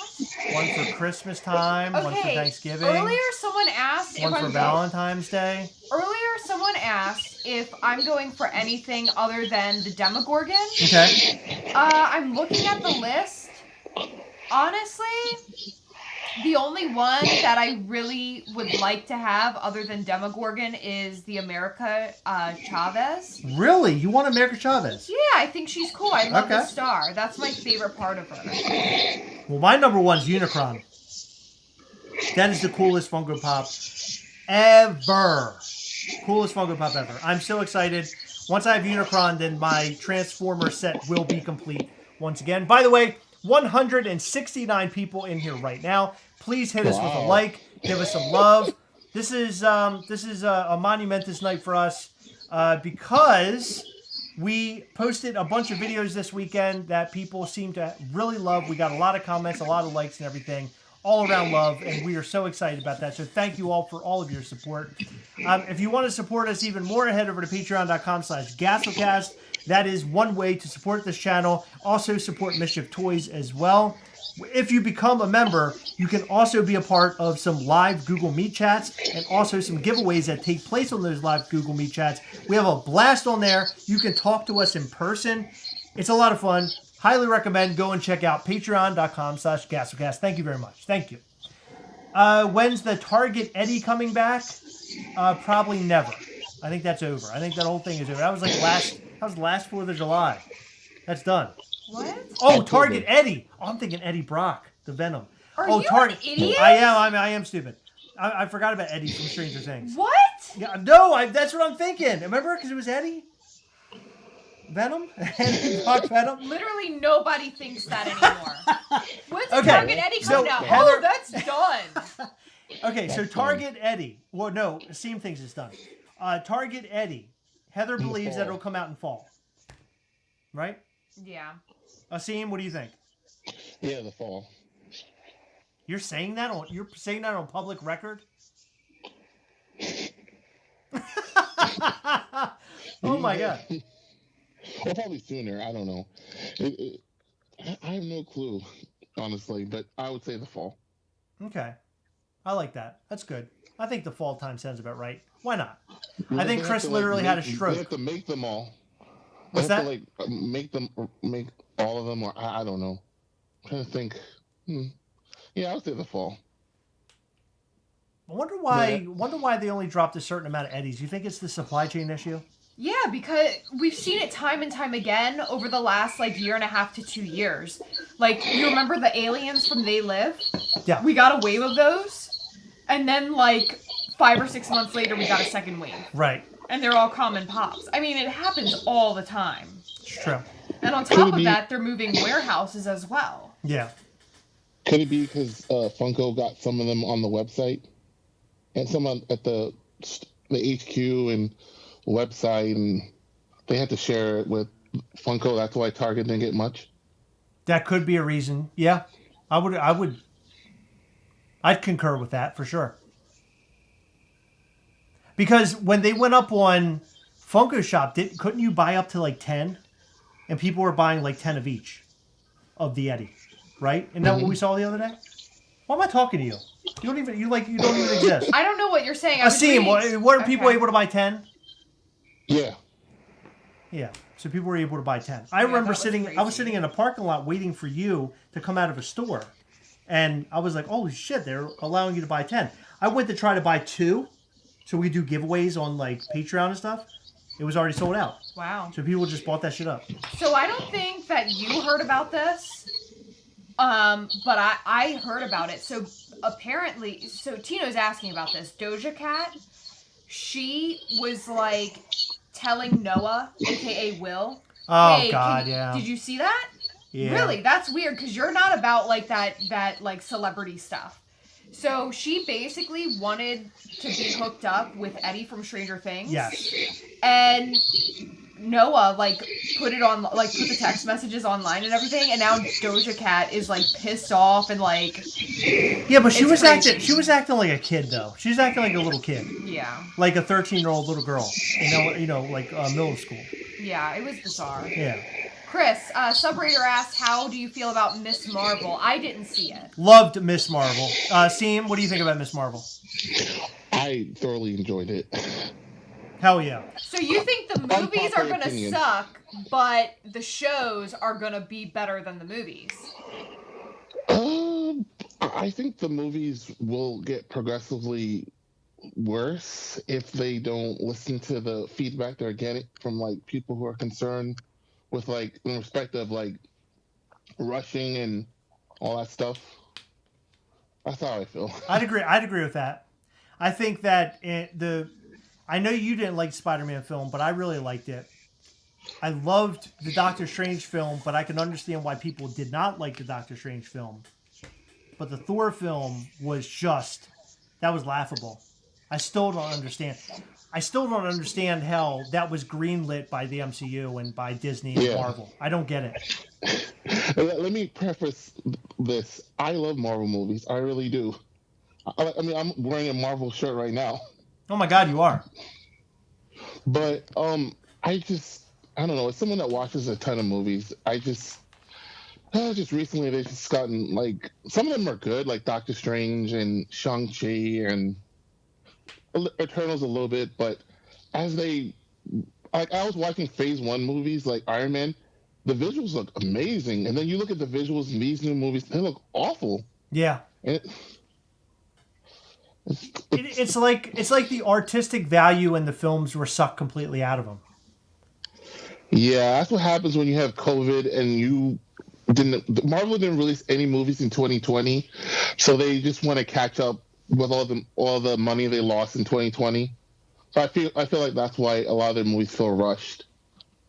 one for Christmas time, one for Thanksgiving, Earlier someone asked one for Valentine's Day. Earlier someone asked if I'm going for anything other than the Demogorgon. Okay. I'm looking at the list. Honestly, the only one that I really would like to have other than Demogorgon is the America Chavez. Really? You want America Chavez? Yeah, I think she's cool. I love the Okay. star. That's my favorite part of her. Well, my number one's Unicron. That is the coolest Funko Pop ever. Coolest Funko Pop ever. I'm so excited. Once I have Unicron, then my Transformer set will be complete once again. By the way, 169 people in here right now. Please hit us with a like. Give us some love. This is a monumentous night for us because we posted a bunch of videos this weekend that people seem to really love. We got a lot of comments, a lot of likes and everything. All around love, and we are so excited about that. So thank you all for all of your support. If you want to support us even more, head over to patreon.com/Gastlecast. That is one way to support this channel. Also support Mischief Toys as well. If you become a member, you can also be a part of some live Google Meet chats and also some giveaways that take place on those live Google Meet chats. We have a blast on there. You can talk to us in person. It's a lot of fun. Highly recommend. Go and check out patreon.com/Gastlecast. Thank you very much. Thank you. When's the Target Eddie coming back? Probably never. I think that's over. I think that whole thing is over. That was last 4th of July. That's done. What? Oh, Target Eddie. Oh, I'm thinking Eddie Brock, the Venom. Are Oh, you Target. an idiot? I am stupid. I forgot about Eddie from Stranger Things. What? Yeah, no, that's what I'm thinking. Remember? Because it was Eddie? Venom? Eddie Brock Venom? Literally nobody thinks that anymore. When's the Okay, Target Eddie so come out? Heather- Oh, that's done. Okay, so Target Eddie. Well, no, Seam Things is done. Target Eddie. Heather believes that it'll come out in fall. Right? Yeah. Asim, what do you think? Yeah, the fall. You're saying that on public record? Oh my god. Or probably sooner. I don't know. I have no clue, honestly, but I would say the fall. Okay. I like that. That's good. I think the fall time sounds about right. Why not? Well, I think they have Chris to, literally had a They stroke. have to make them all. What's They have that? to make all of them, or I don't know. I'm trying to think. Yeah, I would say the fall. I wonder why they only dropped a certain amount of Eddies. You think it's the supply chain issue? Yeah, because we've seen it time and time again over the last like year and a half to 2 years. Like, you remember the aliens from They Live? Yeah. We got a wave of those, and then like 5 or 6 months later, we got a second wave. Right. And they're all common pops. I mean, it happens all the time. It's true. And on top of that, they're moving warehouses as well. Yeah. Could it be because Funko got some of them on the website and some at the HQ and website, and they had to share it with Funko? That's why Target didn't get much. That could be a reason. Yeah. I'd concur with that for sure. Because when they went up on Funko Shop, couldn't you buy up to like 10? And people were buying like 10 of each of the Eddie, right? Isn't that what we saw the other day? Why am I talking to you? You don't even exist. I don't know what you're saying. Asim, weren't people able to buy 10? Yeah. Yeah. So people were able to buy 10. I remember I was sitting in a parking lot waiting for you to come out of a store. And I was like, holy shit, they're allowing you to buy 10. I went to try to buy 2 so we could do giveaways on like Patreon and stuff. It was already sold out. Wow. So people just bought that shit up. So I don't think that you heard about this, but I heard about it. So apparently, Tino's asking about this. Doja Cat, she was like telling Noah, aka Will, Oh hey, God, yeah. did you see that? Yeah. Really? That's weird because you're not about like that like celebrity stuff. So she basically wanted to be hooked up with Eddie from Stranger Things. Yes. And Noah like put the text messages online and everything, and now Doja Cat is like pissed off and like. Yeah, but she was acting like a kid though. She was acting like a little kid. Yeah. Like a 13-year-old little girl. Like middle school. Yeah, it was bizarre. Yeah. Chris, Subraider asked, how do you feel about Miss Marvel? I didn't see it. Loved Miss Marvel. Seem, what do you think about Miss Marvel? I thoroughly enjoyed it. Hell yeah. So you think the movies are going to suck, but the shows are going to be better than the movies? I think the movies will get progressively worse if they don't listen to the feedback they're getting from like people who are concerned with like in respect of like rushing and all that stuff. That's how I feel. I'd agree with that. I think that I know you didn't like the Spider-Man film, but I really liked it. I loved the Doctor Strange film, but I can understand why people did not like the Doctor Strange film. But the Thor film was that was laughable. I still don't understand how that was greenlit by the MCU and by Disney and Marvel. I don't get it. Let me preface this. I love Marvel movies. I really do. I mean, I'm wearing a Marvel shirt right now. Oh my God, you are. But I don't know. As someone that watches a ton of movies, just recently they've just gotten like some of them are good, like Doctor Strange and Shang-Chi and Eternals a little bit, but as I was watching Phase 1 movies like Iron Man, the visuals look amazing, and then you look at the visuals in these new movies, they look awful. Yeah. And it's like the artistic value in the films were sucked completely out of them. Yeah, that's what happens when you have COVID and Marvel didn't release any movies in 2020, so they just want to catch up with all the money they lost in 2020. So I feel like that's why a lot of their movies feel rushed.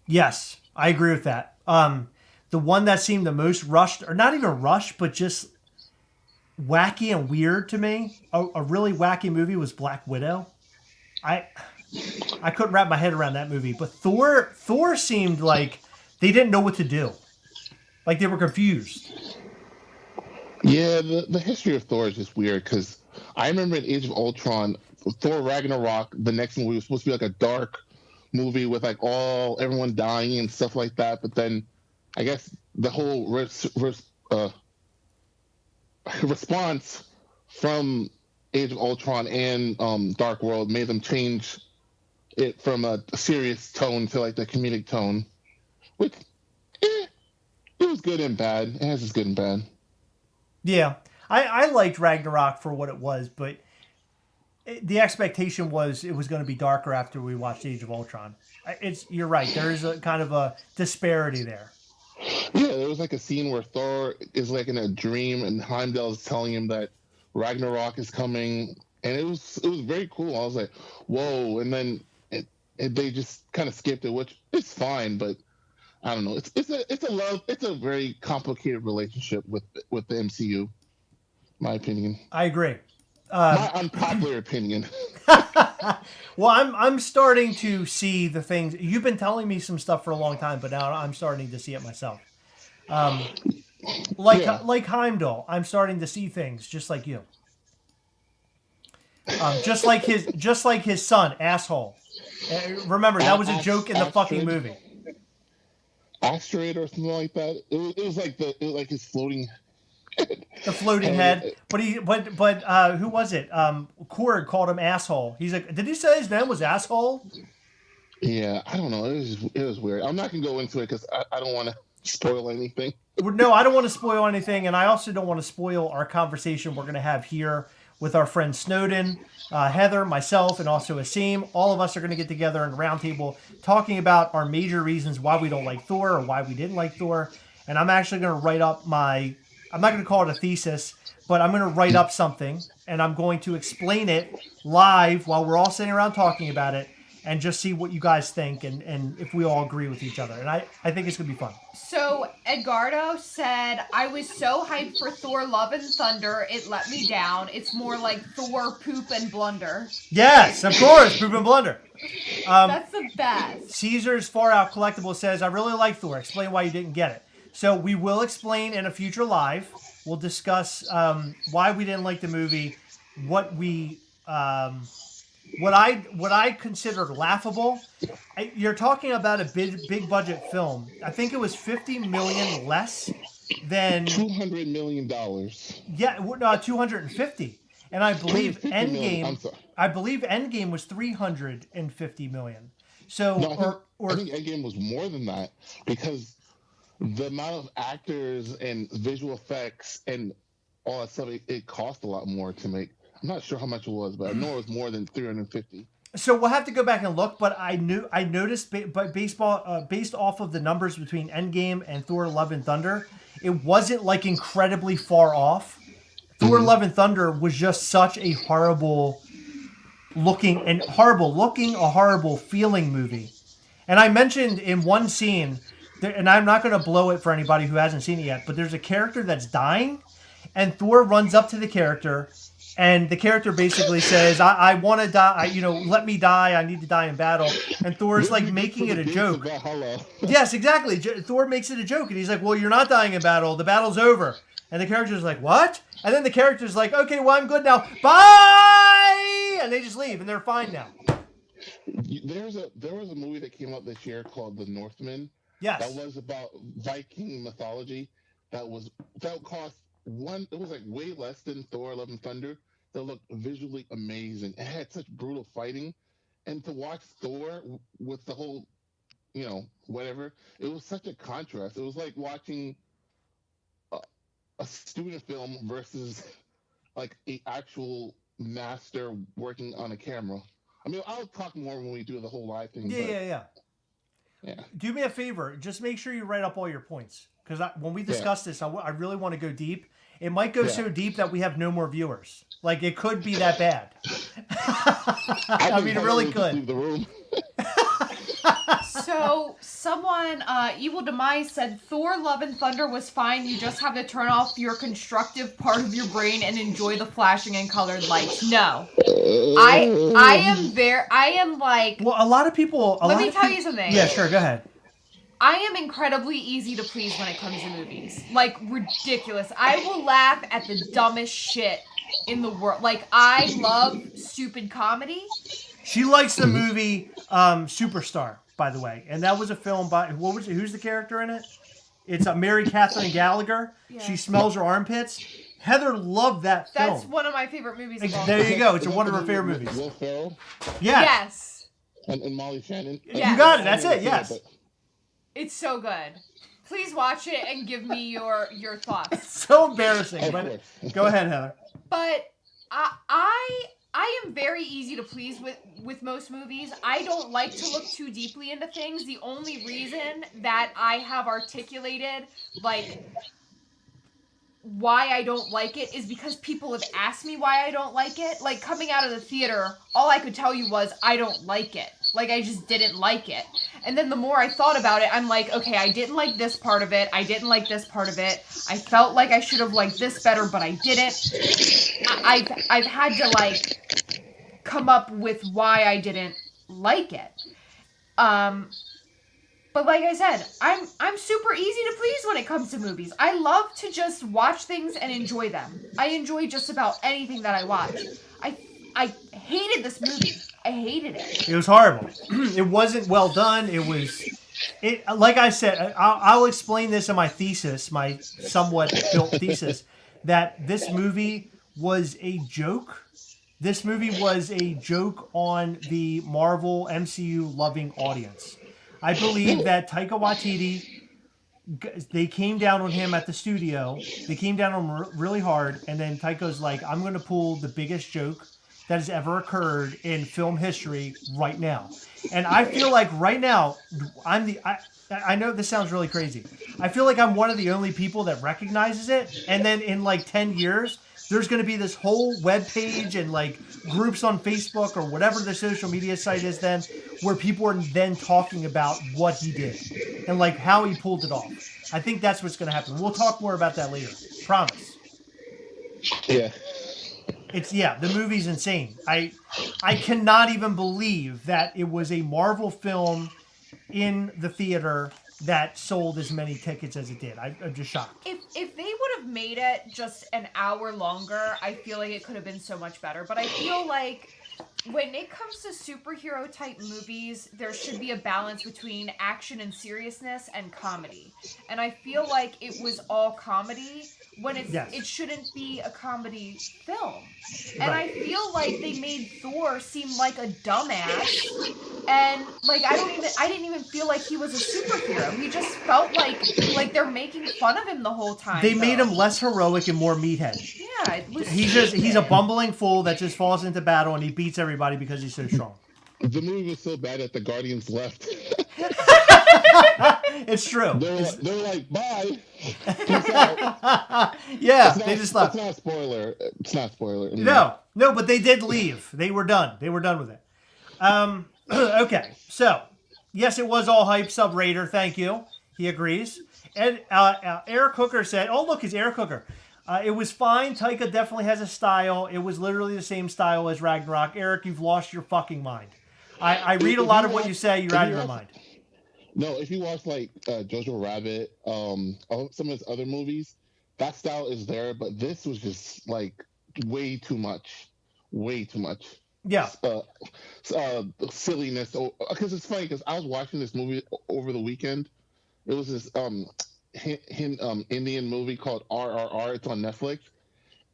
Yes, I agree with that. The one that seemed the most rushed, or not even rushed, but just wacky and weird to me, a really wacky movie was Black Widow. I couldn't wrap my head around that movie, but Thor seemed like they didn't know what to do. Like they were confused. Yeah, the history of Thor is just weird because I remember in Age of Ultron, Thor Ragnarok, the next movie was supposed to be like a dark movie with like everyone dying and stuff like that. But then I guess the whole response from Age of Ultron and Dark World made them change it from a serious tone to like the comedic tone, which it was good and bad. It has its good and bad. Yeah, I liked Ragnarok for what it was, but the expectation was it was going to be darker after we watched Age of Ultron. You're right. There is a kind of a disparity there. Yeah, there was like a scene where Thor is like in a dream, and Heimdall is telling him that Ragnarok is coming, and it was very cool. I was like, whoa! And then they just kind of skipped it, which is fine, but I don't know. It's a very complicated relationship with the MCU. My opinion. I agree. My unpopular opinion. Well, I'm starting to see the things you've been telling me some stuff for a long time, but now I'm starting to see it myself. Like Heimdall, I'm starting to see things just like you. Just like his son, asshole. Remember, that was a joke in the fucking movie. Asteroid or something like that. It was like his floating. The floating head, but who was it? Korg called him asshole. He's like, did he say his name was asshole? Yeah, I don't know. It was weird. I'm not gonna go into it because I don't want to spoil anything. No, I don't want to spoil anything, and I also don't want to spoil our conversation we're gonna have here with our friend Snowden, Heather, myself, and also Asim. All of us are gonna get together in a roundtable talking about our major reasons why we don't like Thor or why we didn't like Thor. And I'm actually gonna write up I'm not going to call it a thesis, but I'm going to write up something, and I'm going to explain it live while we're all sitting around talking about it, and just see what you guys think, and if we all agree with each other. And I think it's going to be fun. So, Edgardo said, I was so hyped for Thor Love and Thunder, it let me down. It's more like Thor Poop and Blunder. Yes, of course, Poop and Blunder. That's the best. Caesar's Far Out Collectible says, I really like Thor. Explain why you didn't get it. So we will explain in a future live. We'll discuss why we didn't like the movie, what I considered laughable. You're talking about a big budget film. I think it was $50 million less than $200 million. Yeah, no, 250. And I believe Endgame was 350 million. So no, I think Endgame was more than that because the amount of actors and visual effects and all that stuff, it cost a lot more to make. I'm not sure how much it was, but I know it was more than 350. So we'll have to go back and look, but I noticed, but based off of the numbers between Endgame and Thor: Love and Thunder, it wasn't like incredibly far off. Thor: Love and Thunder was just such a horrible looking, a horrible feeling movie. And I mentioned in one scene, and I'm not going to blow it for anybody who hasn't seen it yet, but there's a character that's dying, and Thor runs up to the character, and the character basically says, I want to die, let me die, I need to die in battle. And Thor's like making it a joke. Yes, exactly. Thor makes it a joke, and he's like, well, you're not dying in battle, the battle's over. And the character's like, what? And then the character's like, okay, well, I'm good now, bye! And they just leave, and they're fine now. There was a movie that came out this year called The Northman. Yes. That was about Viking mythology. That cost it was like way less than Thor: Love and Thunder. That looked visually amazing. It had such brutal fighting, and to watch Thor with the whole, whatever, it was such a contrast. It was like watching a student film versus like an actual master working on a camera. I mean, I'll talk more when we do the whole live thing. Yeah. Do me a favor. Just make sure you write up all your points. Because when we discuss this, I really want to go deep. It might go so deep that we have no more viewers. Like, it could be that bad. I mean, it really could. Leave the room. So, someone, Evil Demise said, Thor: Love and Thunder was fine. You just have to turn off your constructive part of your brain and enjoy the flashing and colored lights. No. I am like... Well, a lot of people... Let me tell you something. Yeah, sure, go ahead. I am incredibly easy to please when it comes to movies. Like, ridiculous. I will laugh at the dumbest shit in the world. Like, I love stupid comedy. She likes the movie Superstar, by the way. And that was a film by... Who's the character in it? It's a Mary Catherine Gallagher. Yeah. She smells her armpits. Heather loved that film. That's one of my favorite movies of all There time. you go. It's one of her favorite movies. Will Ferrell Yes. Yes. and Molly Shannon. Yes. You got it. That's it. Yes. It's so good. Please watch it and give me your thoughts. So embarrassing. Of But course. go ahead, Heather. But I am very easy to please with most movies. I don't like to look too deeply into things. The only reason that I have articulated, like, why I don't like it is because people have asked me why I don't like it. Like, coming out of the theater, all I could tell you was, I don't like it. Like, I just didn't like it. And then the more I thought about it, I'm like, okay, I didn't like this part of it. I didn't like this part of it. I felt like I should have liked this better, but I didn't. I've had to, like, come up with why I didn't like it. But like I said, I'm super easy to please when it comes to movies. I love to just watch things and enjoy them. I enjoy just about anything that I watch. I hated this movie. I hated it. It was horrible. It wasn't well done. It like I said, I'll explain this in my thesis, my somewhat built thesis, that this movie was a joke. This movie was a joke on the Marvel MCU loving audience. I believe that Taika Waititi, they came down on him at the studio. They came down on him really hard, and then Taika's like, I'm going to pull the biggest joke that has ever occurred in film history right now. And I feel like right now, I know this sounds really crazy. I feel like I'm one of the only people that recognizes it, and then in like 10 years, there's going to be this whole web page and like groups on Facebook or whatever the social media site is then, where people are then talking about what he did and like how he pulled it off. I think that's what's going to happen. We'll talk more about that later. Promise. Yeah. The movie's insane. I cannot even believe that it was a Marvel film in the theater that sold as many tickets as it did. I'm just shocked. If they would have made it just an hour longer, I feel like it could have been so much better. But I feel like when it comes to superhero type movies, there should be a balance between action and seriousness and comedy. And I feel like it was all comedy when it shouldn't be a comedy film. And Right. I feel like they made Thor seem like a dumbass. And like I didn't even feel like he was a superhero. He just felt like they're making fun of him the whole time. They made him less heroic and more meathead. Yeah, it was He's a bumbling fool that just falls into battle and he beats everybody because he's so strong. The movie was so bad that the Guardians left. It's true. They were like, bye. Peace out. Yeah, they just left. It's not a spoiler. It's not a spoiler. No, but they did leave. They were done. They were done with it. Okay, so yes, it was all hype. Sub Raider, thank you. He agrees. And Eric Hooker said, "Oh look, it's Eric Hooker. It was fine. Taika definitely has a style. It was literally the same style as Ragnarok. Eric, you've lost your fucking mind. I read a lot of what you say. You're out of your mind." No, if you watch like Jojo Rabbit, some of his other movies, that style is there, but this was just like way too much. Yeah. Silliness. Because it's funny because I was watching this movie over the weekend. It was this Indian movie called RRR. It's on Netflix,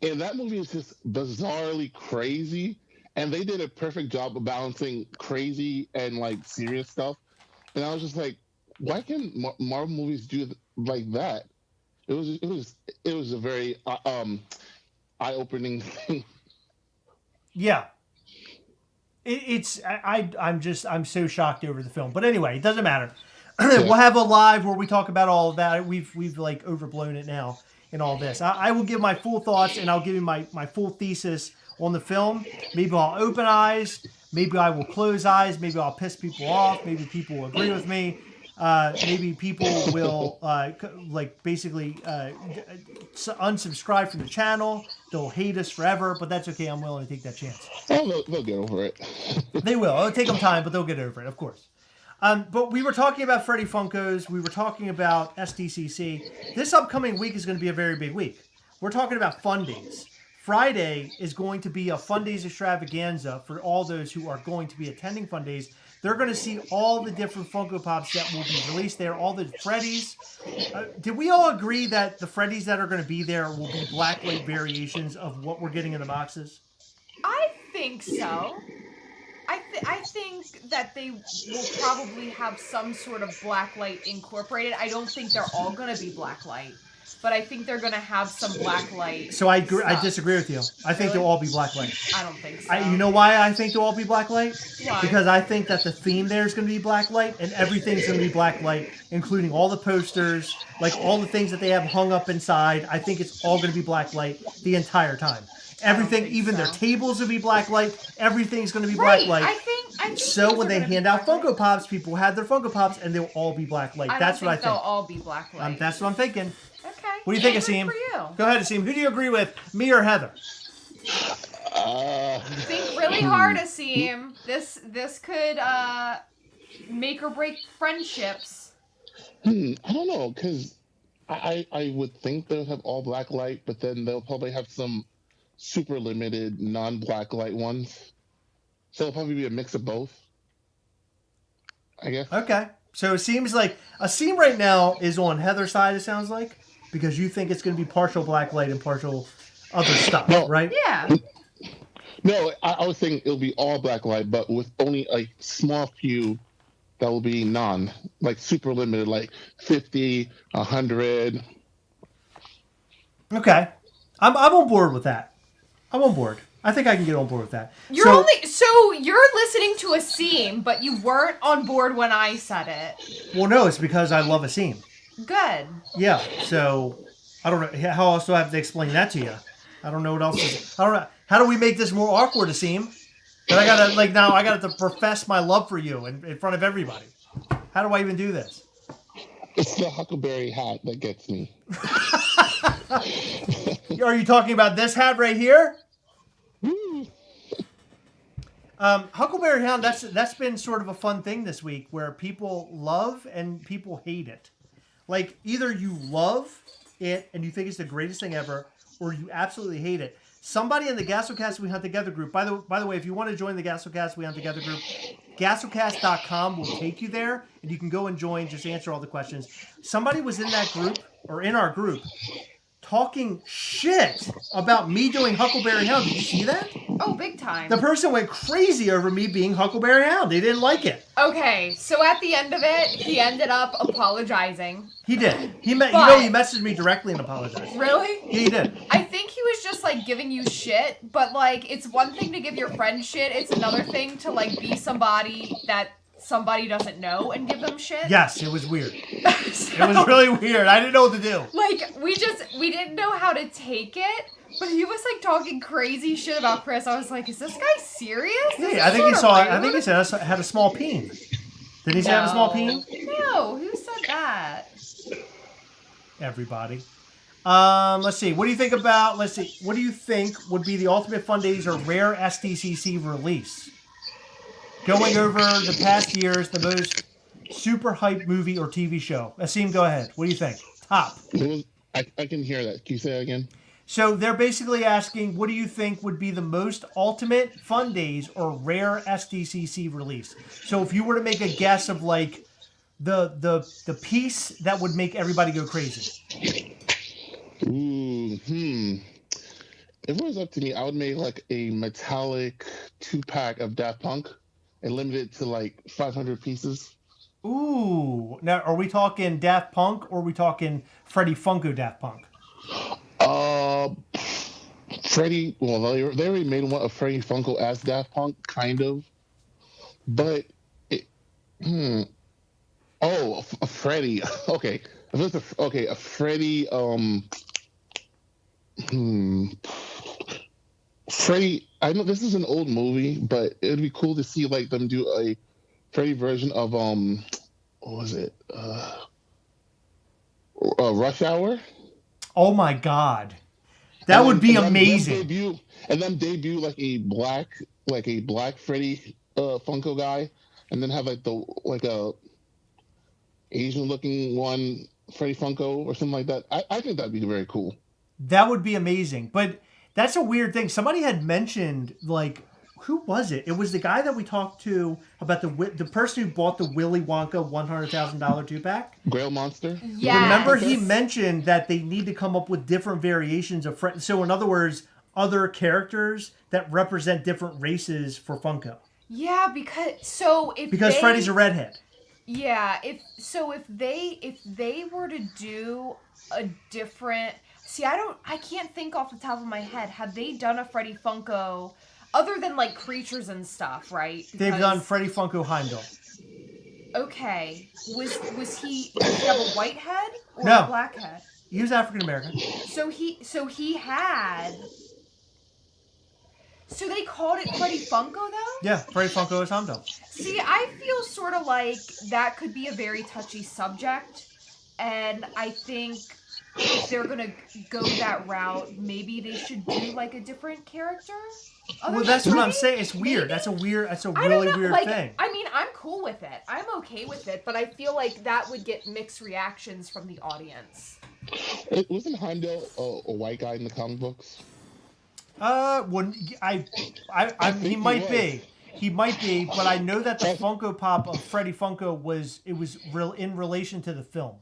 and that movie is just bizarrely crazy. And they did a perfect job of balancing crazy and like serious stuff. And I was just like, why can't Marvel movies do like that? It was a very eye-opening thing. Yeah. I'm so shocked over the film. But anyway, it doesn't matter. We'll have a live where we talk about all of that. We've like overblown it now in all this. I will give my full thoughts and I'll give you my full thesis on the film. Maybe I'll open eyes. Maybe I will close eyes. Maybe I'll piss people off. Maybe people will agree with me. Maybe people will basically unsubscribe from the channel. They'll hate us forever, but that's okay. I'm willing to take that chance. Oh, they'll get over it. They will. It'll take them time, but they'll get over it, of course. But we were talking about Freddy Funkos. We were talking about SDCC. This upcoming week is going to be a very big week. We're talking about Fundays. Friday is going to be a Fundays extravaganza for all those who are going to be attending Fundays. They're going to see all the different Funko Pops that will be released there, all the Freddys. Did we all agree that the Freddys that are going to be there will be blacklight variations of what we're getting in the boxes? I think so. I think that they will probably have some sort of blacklight incorporated. I don't think they're all going to be blacklight, but I think they're going to have some blacklight. So I disagree with you. I think they'll all be blacklight. I don't think so. You know why I think they'll all be blacklight? Why? Because I think that the theme there is going to be blacklight, and everything's going to be blacklight, including all the posters, like all the things that they have hung up inside. I think it's all going to be blacklight the entire time. Everything, even their tables will be blacklight. Everything's going to be blacklight. I think so when they hand out Funko Pops, people will have their Funko Pops, and they'll all be blacklight. That's what I think. They'll all be blacklight. That's what I'm thinking. Okay. What do you think, Good Asim? for you. Go ahead, Asim. Who do you agree with, me or Heather? Think really hard, Asim. This could make or break friendships. I don't know, because I would think they'll have all black light, but then they'll probably have some super limited non-black light ones. So it'll probably be a mix of both, I guess. Okay. So it seems like Asim right now is on Heather's side, it sounds like, because you think it's going to be partial black light and partial other stuff, right? Yeah. No, I was saying it'll be all black light, but with only a small few that will be like super limited, like 50, 100. Okay. I'm on board with that. I'm on board. I think I can get on board with that. So you're listening to Asim, but you weren't on board when I said it. Well, no, it's because I love Asim. Good. Yeah, so I don't know. How else do I have to explain that to you? I don't know what else. I don't know. How do we make this more awkward, Asim? But I got to profess my love for you in front of everybody. How do I even do this? It's the Huckleberry hat that gets me. Are you talking about this hat right here? Huckleberry Hound, that's been sort of a fun thing this week where people love and people hate it. Like, either you love it and you think it's the greatest thing ever, or you absolutely hate it. Somebody in the Gastlecast We Hunt Together group, by the way, if you want to join the Gastlecast We Hunt Together group, Gastlecast.com will take you there, and you can go and join, just answer all the questions. Somebody was in that group, or in our group, talking shit about me doing Huckleberry Hound. Did you see that? Oh, big time. The person went crazy over me being Huckleberry Hound. They didn't like it. Okay, so at the end of it, he ended up apologizing. He did. He messaged me directly and apologized. Really? He did. I think he was just, like, giving you shit, but, like, it's one thing to give your friend shit, it's another thing to, like, be somebody that somebody doesn't know and give them shit. Yes, it was weird. It was really weird. I didn't know what to do. Like, we didn't know how to take it, but he was, like, talking crazy shit about Chris. I was like, is this guy serious? Yeah, I think he said I had a small peen. Did he say I had a small peen? No, who said that? Everybody. Let's see. What do you think would be the ultimate Fundays or rare SDCC release? Going over the past years, the most super hype movie or TV show. Asim, go ahead. What do you think? Top. I can hear that. Can you say that again? So they're basically asking, what do you think would be the most ultimate Fundays or rare SDCC release? So if you were to make a guess of like the piece that would make everybody go crazy. If it was up to me, I would make like a metallic 2-pack of Daft Punk and limit it to like 500 pieces. Ooh. Now, are we talking Daft Punk or are we talking Freddy Funko Daft Punk? Freddy, well, they already made one of Freddy Funko as Daft Punk, kind of. But, a Freddy. Okay. If it's a Freddy, Freddy, I know this is an old movie, but it'd be cool to see like them do a Freddy version of what was it? Rush Hour. Oh my God, that would be amazing. And then debut like a black Freddy Funko guy, and then have like a Asian looking one Freddy Funko or something like that. I think that'd be very cool. That would be amazing, but That's a weird thing. Somebody had mentioned, like, who was it? It was the guy that we talked to about the person who bought the Willy Wonka $100,000 2-pack. Grail Monster? Yeah. Remember, he mentioned that they need to come up with different variations of So, in other words, other characters that represent different races for Funko. Yeah, because Freddy's a redhead. Yeah, if they were to do a different, I can't think off the top of my head. Have they done a Freddy Funko other than like creatures and stuff, right? They've done Freddy Funko Heimdall. Okay, was he? Did he have a white head or No. a black head? He was African American. So he had. So they called it Freddy Funko, though? Yeah, Freddy Funko is Heimdall. See, I feel sort of like that could be a very touchy subject, and I think if they're gonna go that route, maybe they should do like a different character. Well, that's what I'm saying. It's weird. That's a really weird thing. I mean, I'm cool with it. I'm okay with it, but I feel like that would get mixed reactions from the audience. Wasn't Heimdall a white guy in the comic books? He might be. He might be, but I know that the Funko Pop of Freddy Funko was real in relation to the film.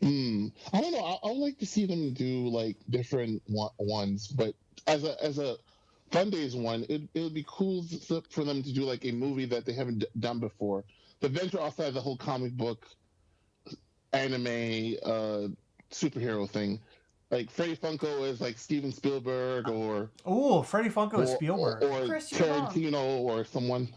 I don't know. I would like to see them do like different ones, but as a Fundays one, it would be cool for them to do like a movie that they haven't done before. To venture outside the whole comic book, anime, superhero thing. Like Freddy Funko is like Steven Spielberg or Freddy Funko is Spielberg or Tarantino or someone.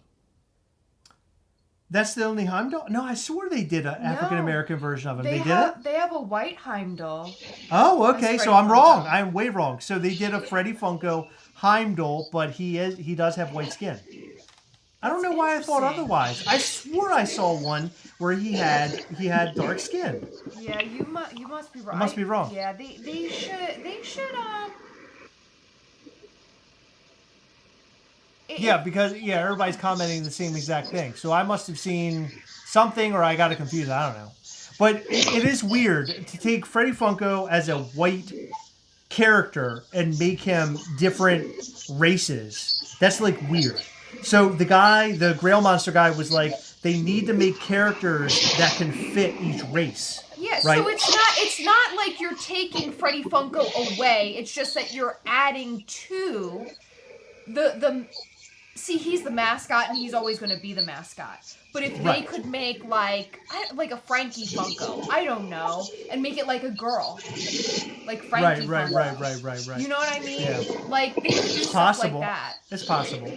That's the only Heimdall? No, I swore they did an African American version of him. They did it? They have a white Heimdall. Oh, okay. So I'm wrong. I'm way wrong. So they did a Freddy Funko Heimdall, but he does have white skin. I don't know why I thought otherwise. I swore I saw one where he had dark skin. Yeah, you must be right. I must be wrong. Yeah, they should because everybody's commenting the same exact thing. So I must have seen something, or I got it confused. I don't know. But it is weird to take Freddy Funko as a white character and make him different races. That's like weird. So the Grail Monster guy was like, they need to make characters that can fit each race. Yeah, right? So it's not like you're taking Freddy Funko away. It's just that you're adding to the see, he's the mascot and he's always going to be the mascot. But if they could make like a Frankie Funko, I don't know, and make it like a girl, like Frankie Funko. Right. You know what I mean? Yeah. Like they could do stuff like that. It's possible.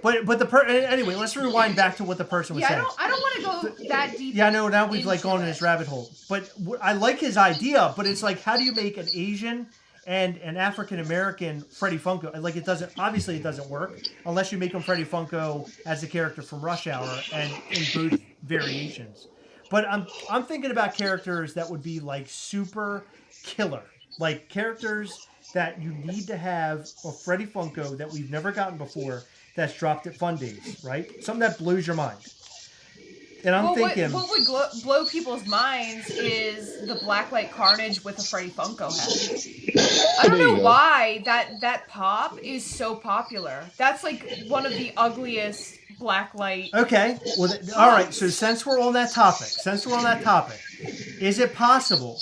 But anyway, let's rewind back to what the person was saying. I don't want to go that deep. Yeah, I know. Now we've like gone in this rabbit hole. But I like his idea. But it's like, how do you make an Asian and an African American Freddy Funko? Like, it doesn't work unless you make him Freddy Funko as a character from Rush Hour and in both variations. But I'm thinking about characters that would be like super killer, like characters that you need to have a Freddy Funko that we've never gotten before that's dropped at Fundays, right? Something that blows your mind. And I'm thinking... What would blow people's minds is the Blacklight Carnage with a Freddy Funko head. I don't know why that pop is so popular. That's like one of the ugliest Blacklight... Okay. Well, all right. So since we're on that topic, is it possible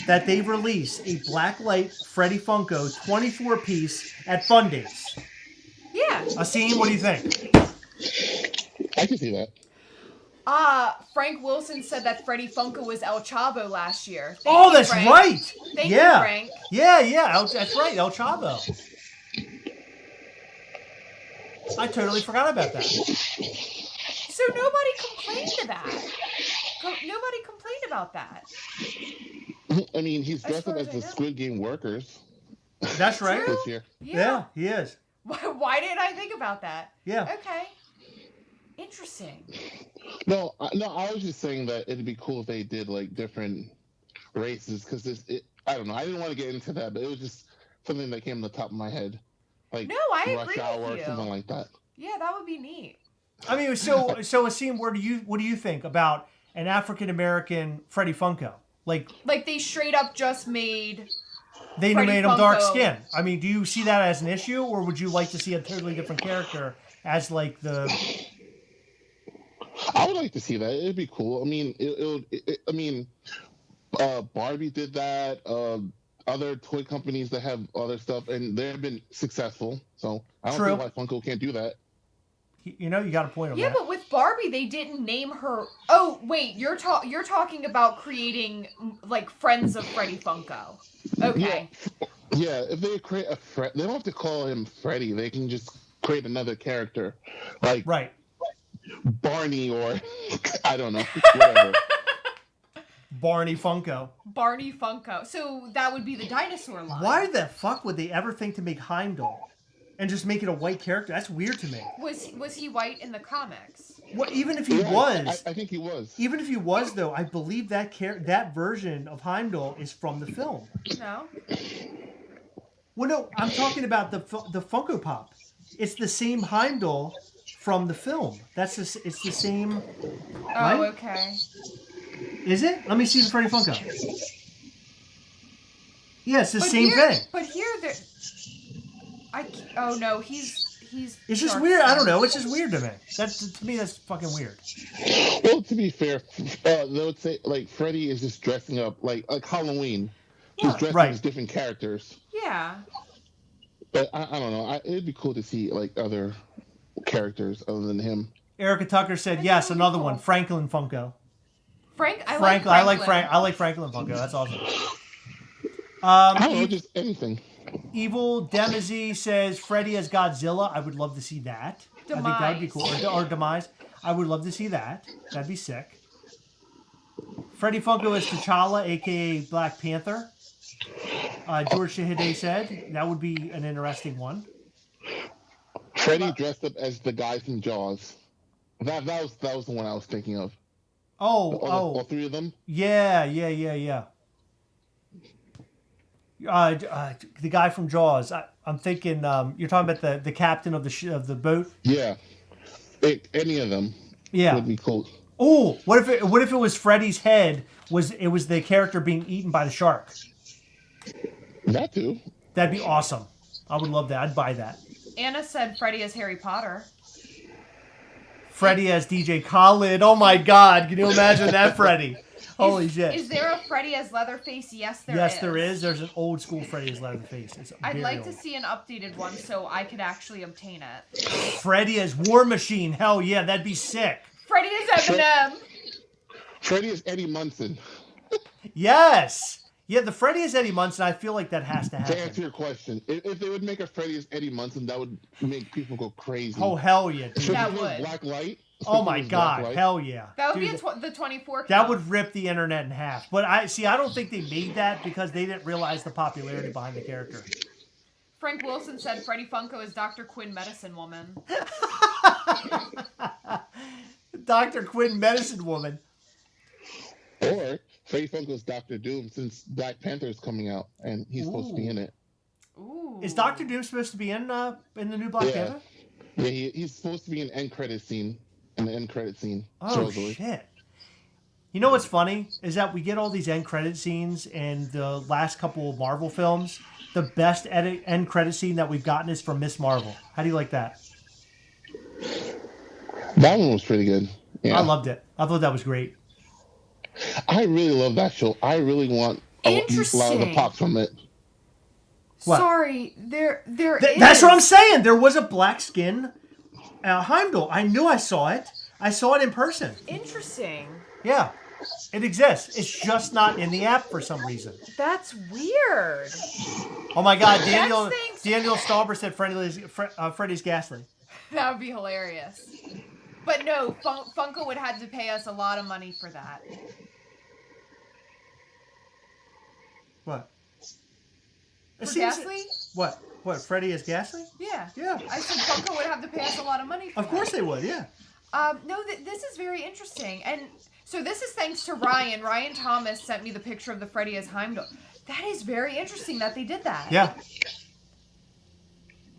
that they release a Blacklight Freddy Funko 24-piece at Fundays? Yeah. Asim, what do you think? I can see that. Frank Wilson said that Freddy Funko was El Chavo last year. That's Frank. right. Thank you, Frank. Yeah. That's right. El Chavo. I totally forgot about that. So nobody complained to that. Nobody complained about that. I mean, he's dressed up as the Squid Game workers. That's right. This year. Yeah, he is. Why didn't I think about that? Yeah. Okay. Interesting. No, I was just saying that it'd be cool if they did like different races because I don't know. I didn't want to get into that, but it was just something that came to the top of my head. Like no, I Rush agree Hour with or you. something like that. Yeah, that would be neat. I mean, so Asim, what do you think about an African American Freddy Funko? Like they straight up just made They Freddy made him dark Funko. skin. I mean, do you see that as an issue, or would you like to see a totally different character as like the? I would like to see that. It'd be cool. I mean, Barbie did that. Other toy companies that have other stuff, and they've been successful. So I don't True. see why Funko can't do that. You know, you got a point on Yeah, that. but with Barbie, they didn't name her. Oh, wait, you're talking about creating like friends of Freddy Funko. Okay. Yeah, if they create a they don't have to call him Freddy. They can just create another character, like Right. Barney or I don't know, whatever. Barney Funko. Barney Funko. So that would be the dinosaur line. Why the fuck would they ever think to make Heimdall and just make it a white character? That's weird to me. Was he white in the comics? Well, even if he Yeah, was, I think he was. even if he was though, I believe that version of Heimdall is from the film. No. Well, no, I'm talking about the Funko Pop. It's the same Heimdall from the film. It's the same. Oh, Right? okay. Is it? Let me see the Freddy Funko. Yeah, it's the same here, thing. But here, oh no, he's. It's just dark weird. I skin. don't know. It's just weird to me. To me, that's fucking weird. Well, to be fair, they would say like Freddy is just dressing up like Halloween. He's dressing Right. as different characters. Yeah. But I don't know. It'd be cool to see like other characters other than him. Erica Tucker said yes. Another one, Franklin Funko. I like Franklin Funko. That's awesome. I don't know, just anything. Evil Demazy says Freddy as Godzilla. I would love to see that. I think that would be cool. Or Demise. I would love to see that. That'd be sick. Freddy Funko as T'Challa, aka Black Panther. George Shahide said that would be an interesting one. Freddy dressed up as the guy from Jaws. That was the one I was thinking of. All three of them. Yeah. The guy from Jaws. I'm thinking you're talking about the captain of the boat. Yeah, any of them. Yeah, would be cool. Oh, what if it was Freddy's head? Was the character being eaten by the shark? That too. That'd be awesome. I would love that. I'd buy that. Anna said Freddy as Harry Potter. Freddy as DJ Khaled. Oh my God! Can you imagine that, Freddy? Holy shit! Is there a Freddy as Leatherface? Yes, there is. Yes, there is. There's an old school Freddy as Leatherface. I'd like to old. see an updated one so I could actually obtain it. Freddy as War Machine. Hell yeah, that'd be sick. Freddy as Eminem. Freddy is Eddie Munson. Yes. Yeah, the Freddy as Eddie Munson. I feel like that has to To answer happen. your question, if they would make a Freddy as Eddie Munson, that would make people go crazy. Oh hell yeah, dude. Especially That if it was would. Black light. Oh especially my if it was Black God, light. hell yeah. That would Dude, be the 24 that count. would rip the internet in half. But I don't think they made that because they didn't realize the popularity behind the character. Frank Wilson said Freddy Funko is Dr. Quinn Medicine Woman. Dr. Quinn Medicine Woman. Or Freddy Funko's Doctor Doom, since Black Panther is coming out and he's supposed to be in it. Ooh. Is Doctor Doom supposed to be in the new Black Panther? Yeah, he's supposed to be in the end credit scene. Oh supposedly. shit! You know what's funny is that we get all these end credit scenes in the last couple of Marvel films. The best end credit scene that we've gotten is from Miss Marvel. How do you like that? That one was pretty good. Yeah. I loved it. I thought that was great. I really love that show. I really want a lot of the Interesting. pops from it. What? Sorry, there is. That's what I'm saying. There was a black skin Heimdall. I knew I saw it. I saw it in person. Interesting. Yeah, it exists. It's just not in the app for some reason. That's weird. Oh my God, That's Daniel Stauber said Freddy's Ghastly. That would be hilarious. But no, Funko would have to pay us a lot of money for that. What? For It seems- Ghastly? What? What? Freddy is Ghastly? Yeah. Yeah. I said Funko would have to pay us a lot of money for Of course they would. Yeah. No, this is very interesting. And so this is thanks to Ryan. Ryan Thomas sent me the picture of the Freddy as Heimdall. That is very interesting that they did that. Yeah.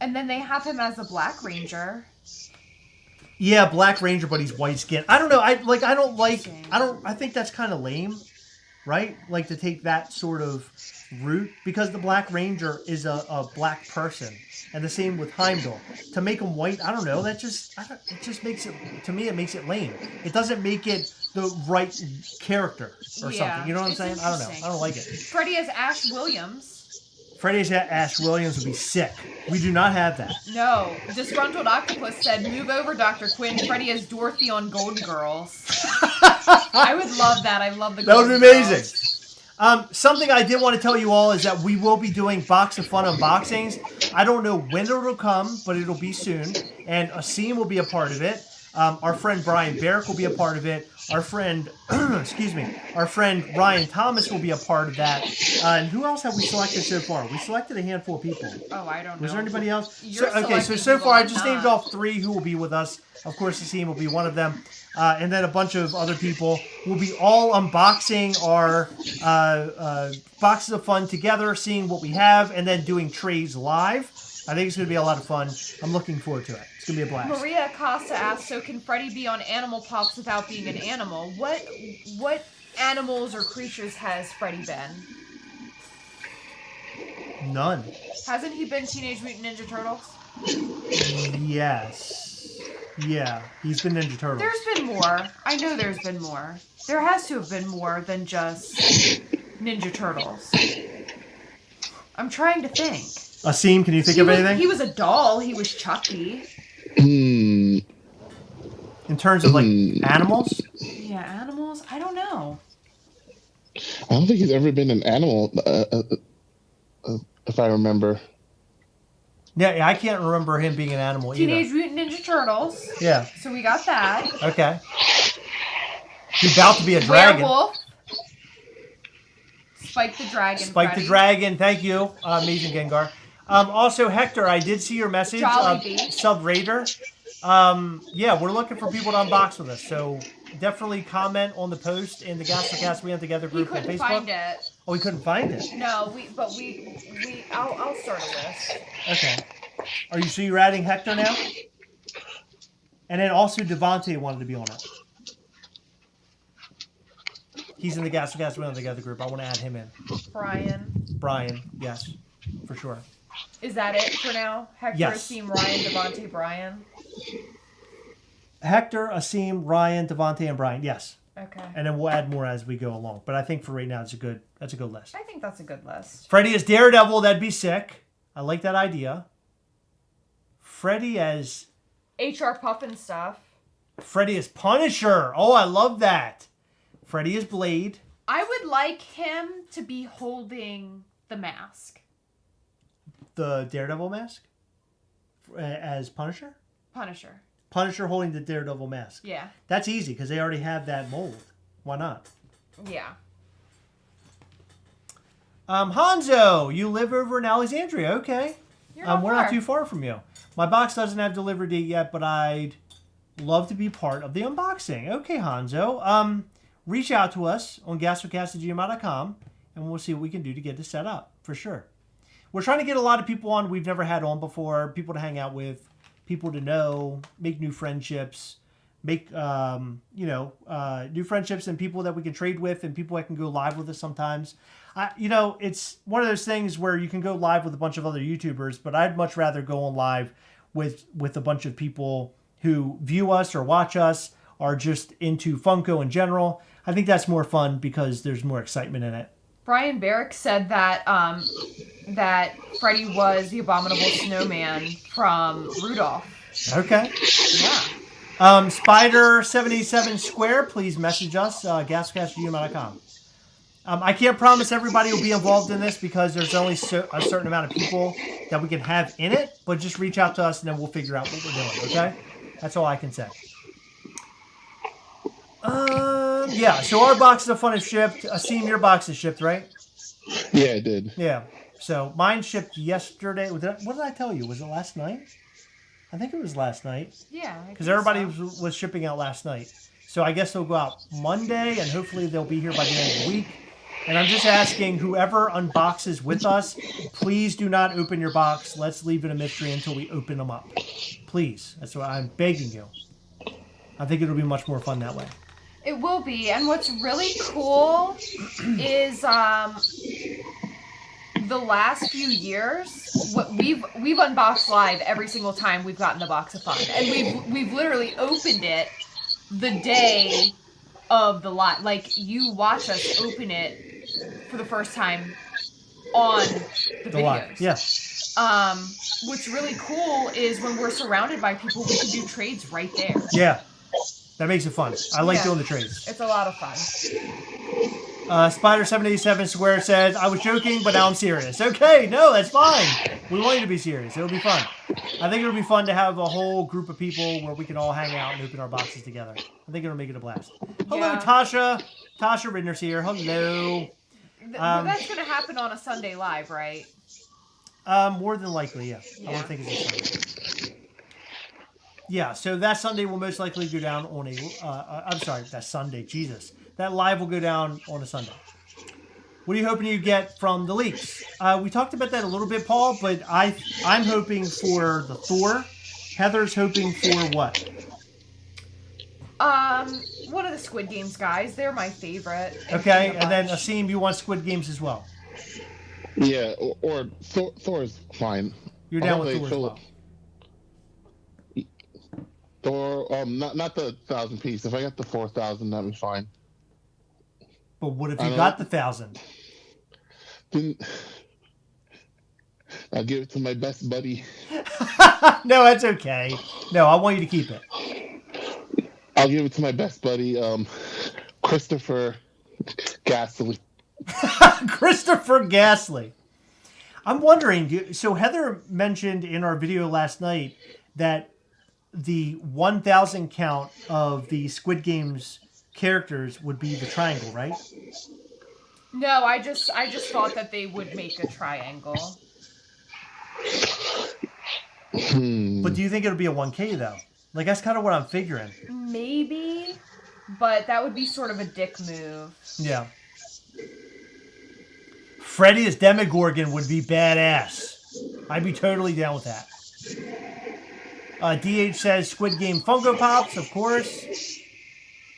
And then they have him as the Black Ranger. Yeah, Black Ranger, but he's white skin. I don't know. I think that's kind of lame. right? Like to take that sort of route, because the Black Ranger is a black person, and the same with Heimdall. To make him white, I don't know. It just makes it, to me, it makes it lame. It doesn't make it the right character or something. You know what I'm saying? I don't know. I don't like it. Freddy as Ash Williams. Freddy's Ash Williams would be sick. We do not have that. No. Disgruntled Octopus said, move over, Dr. Quinn. Freddy as Dorothy on Golden Girls. I would love that. I love the Golden Girls. That would be amazing. Something I did want to tell you all is that we will be doing Box of Fun unboxings. I don't know when it'll come, but it'll be soon. And Asim will be a part of it. Our friend Brian Barrick will be a part of it. Our friend, our friend Ryan Thomas will be a part of that. And who else have we selected so far? We selected a handful of people. Oh, I don't know. Was there anybody else? Okay, so far I just named off 3 who will be with us. Of course, Asim will be one of them. And then a bunch of other people will be all unboxing our boxes of fun together, seeing what we have, and then doing trades live. I think it's going to be a lot of fun. I'm looking forward to it. It's going to be a blast. Maria Acosta asked, so can Freddy be on Animal Pops without being an animal? What animals or creatures has Freddy been? None. Hasn't he been Teenage Mutant Ninja Turtles? Yes. Yeah, he's been Ninja Turtles. There's been more. I know there's been more. There has to have been more than just Ninja Turtles. I'm trying to think. Asim, can you think of anything? He was a doll. He was Chucky. In terms of, like, animals? Yeah, animals? I don't know. I don't think he's ever been an animal, if I remember. Yeah, I can't remember him being an animal either. Teenage Mutant Ninja Turtles. Yeah. So we got that. Okay. He's about to be a dragon. Werewolf. Spike the Dragon. Spike Freddy. the Dragon. Thank you, Amazing Gengar. Also, Hector, I did see your message. Sub Raider. Yeah, we're looking for people to unbox with us. So definitely comment on the post in the Gastlecast We Hunt Together group on Facebook. We couldn't find it. Oh, we couldn't find it. No, I'll start a list. Okay. So you're adding Hector now? And then also Devontae wanted to be on it. He's in the Gastlecast We Hunt Together group. I want to add him in. Brian, yes, for sure. Is that it for now? Hector, yes. Asim, Ryan, Devontae, Brian? Hector, Asim, Ryan, Devontae, and Brian. Yes. Okay. And then we'll add more as we go along. But I think for right now, that's a good list. I think that's a good list. Freddy as Daredevil, that'd be sick. I like that idea. Freddy as... HR Puffin stuff. Freddy as Punisher. Oh, I love that. Freddy as Blade. I would like him to be holding the mask. The Daredevil mask? As Punisher? Punisher holding the Daredevil mask. Yeah. That's easy because they already have that mold. Why not? Yeah. Hanzo, you live over in Alexandria. Okay. You're not we're not too far from you. My box doesn't have delivery date yet, but I'd love to be part of the unboxing. Okay, Hanzo. Reach out to us on gastlecast@gmail.com, and we'll see what we can do to get this set up, for sure. We're trying to get a lot of people on we've never had on before, people to hang out with, people to know, make new friendships, make, new friendships and people that we can trade with and people that can go live with us sometimes. It's one of those things where you can go live with a bunch of other YouTubers, but I'd much rather go on live with a bunch of people who view us or watch us, are just into Funko in general. I think that's more fun because there's more excitement in it. Brian Barrick said that that Freddy was the abominable snowman from Rudolph. Okay. Yeah. Spider787 Square, please message us, gascast@gmail.com. I can't promise everybody will be involved in this because there's only a certain amount of people that we can have in it, but just reach out to us and then we'll figure out what we're doing, okay? That's all I can say. Yeah, so our boxes of fun is shipped. Asim, your box is shipped, right? Yeah, it did. Yeah. So mine shipped yesterday. What did I tell you? Was it last night? I think it was last night. Yeah. Because everybody was shipping out last night. So I guess they'll go out Monday, and hopefully they'll be here by the end of the week. And I'm just asking whoever unboxes with us, please do not open your box. Let's leave it a mystery until we open them up. Please. That's what I'm begging you. I think it'll be much more fun that way. It will be, and what's really cool is the last few years, what we've unboxed live every single time we've gotten the box of fun, and we've literally opened it the day of the live. Like, you watch us open it for the first time on the videos. Live. Yeah. What's really cool is when we're surrounded by people, we can do trades right there. Yeah. That makes it fun. I like doing the trades. It's a lot of fun. Spider787 Square says, I was joking, but now I'm serious. Okay, no, that's fine. We want you to be serious. It'll be fun. I think it'll be fun to have a whole group of people where we can all hang out and open our boxes together. I think it'll make it a blast. Hello, Yeah. Tasha. Tasha Ridner's here. Hello. That's going to happen on a Sunday live, right? More than likely, yeah. I don't think it's a Sunday. Yeah, so that Sunday will most likely go down on a... I'm sorry, that Sunday. Jesus. That live will go down on a Sunday. What are you hoping you get from the leaks? We talked about that a little bit, Paul, but I'm hoping for the Thor. Heather's hoping for what? One of the Squid Games guys. They're my favorite. Okay, and then Asim, you want Squid Games as well? Yeah, or Thor's fine. You're down with Although Thor as well. Thor, not the 1,000 piece. If I got the 4,000, that'd be fine. But what if you got the 1,000? Then I'll give it to my best buddy. No, that's okay. No, I want you to keep it. I'll give it to my best buddy, Christopher Gasly. Christopher Gasly. I'm wondering, so Heather mentioned in our video last night that the 1,000 count of the Squid Games characters would be the triangle, right? No, I just thought that they would make a triangle. But do you think it'll be a 1K though? Like, that's kind of what I'm figuring. Maybe, but that would be sort of a dick move. Yeah. Freddy as Demogorgon would be badass. I'd be totally down with that. DH says Squid Game Funko Pops, of course.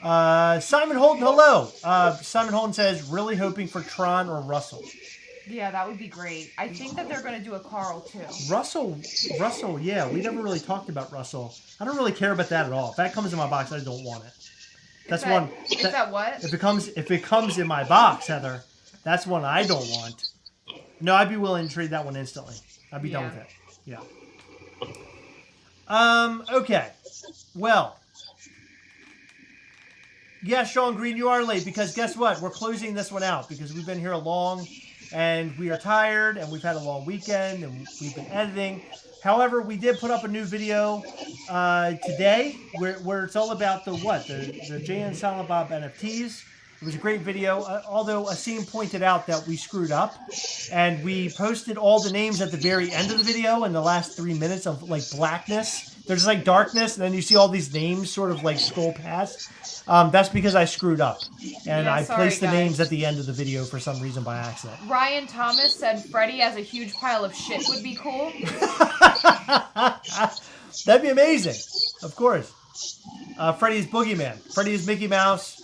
Simon Holden, hello. Simon Holden says, really hoping for Tron or Russell. Yeah, that would be great. I think that they're going to do a Carl, too. Russell, yeah. We never really talked about Russell. I don't really care about that at all. If that comes in my box, I don't want it. That's one. Is that what? If it comes in my box, Heather, that's one I don't want. No, I'd be willing to trade that one instantly. I'd be done with it. Yeah. Okay. Well. Yeah, Sean Green, you are late because guess what? We're closing this one out because we've been here long and we are tired and we've had a long weekend and we've been editing. However, we did put up a new video today where it's all about the Jay and Silent Bob NFTs. It was a great video, although Asim pointed out that we screwed up and we posted all the names at the very end of the video in the last 3 minutes of like blackness. There's like darkness and then you see all these names sort of like scroll past. That's because I screwed up and I placed the names at the end of the video for some reason by accident. Ryan Thomas said Freddy as a huge pile of shit would be cool. That'd be amazing. Of course. Freddy's Boogeyman. Freddy is Mickey Mouse.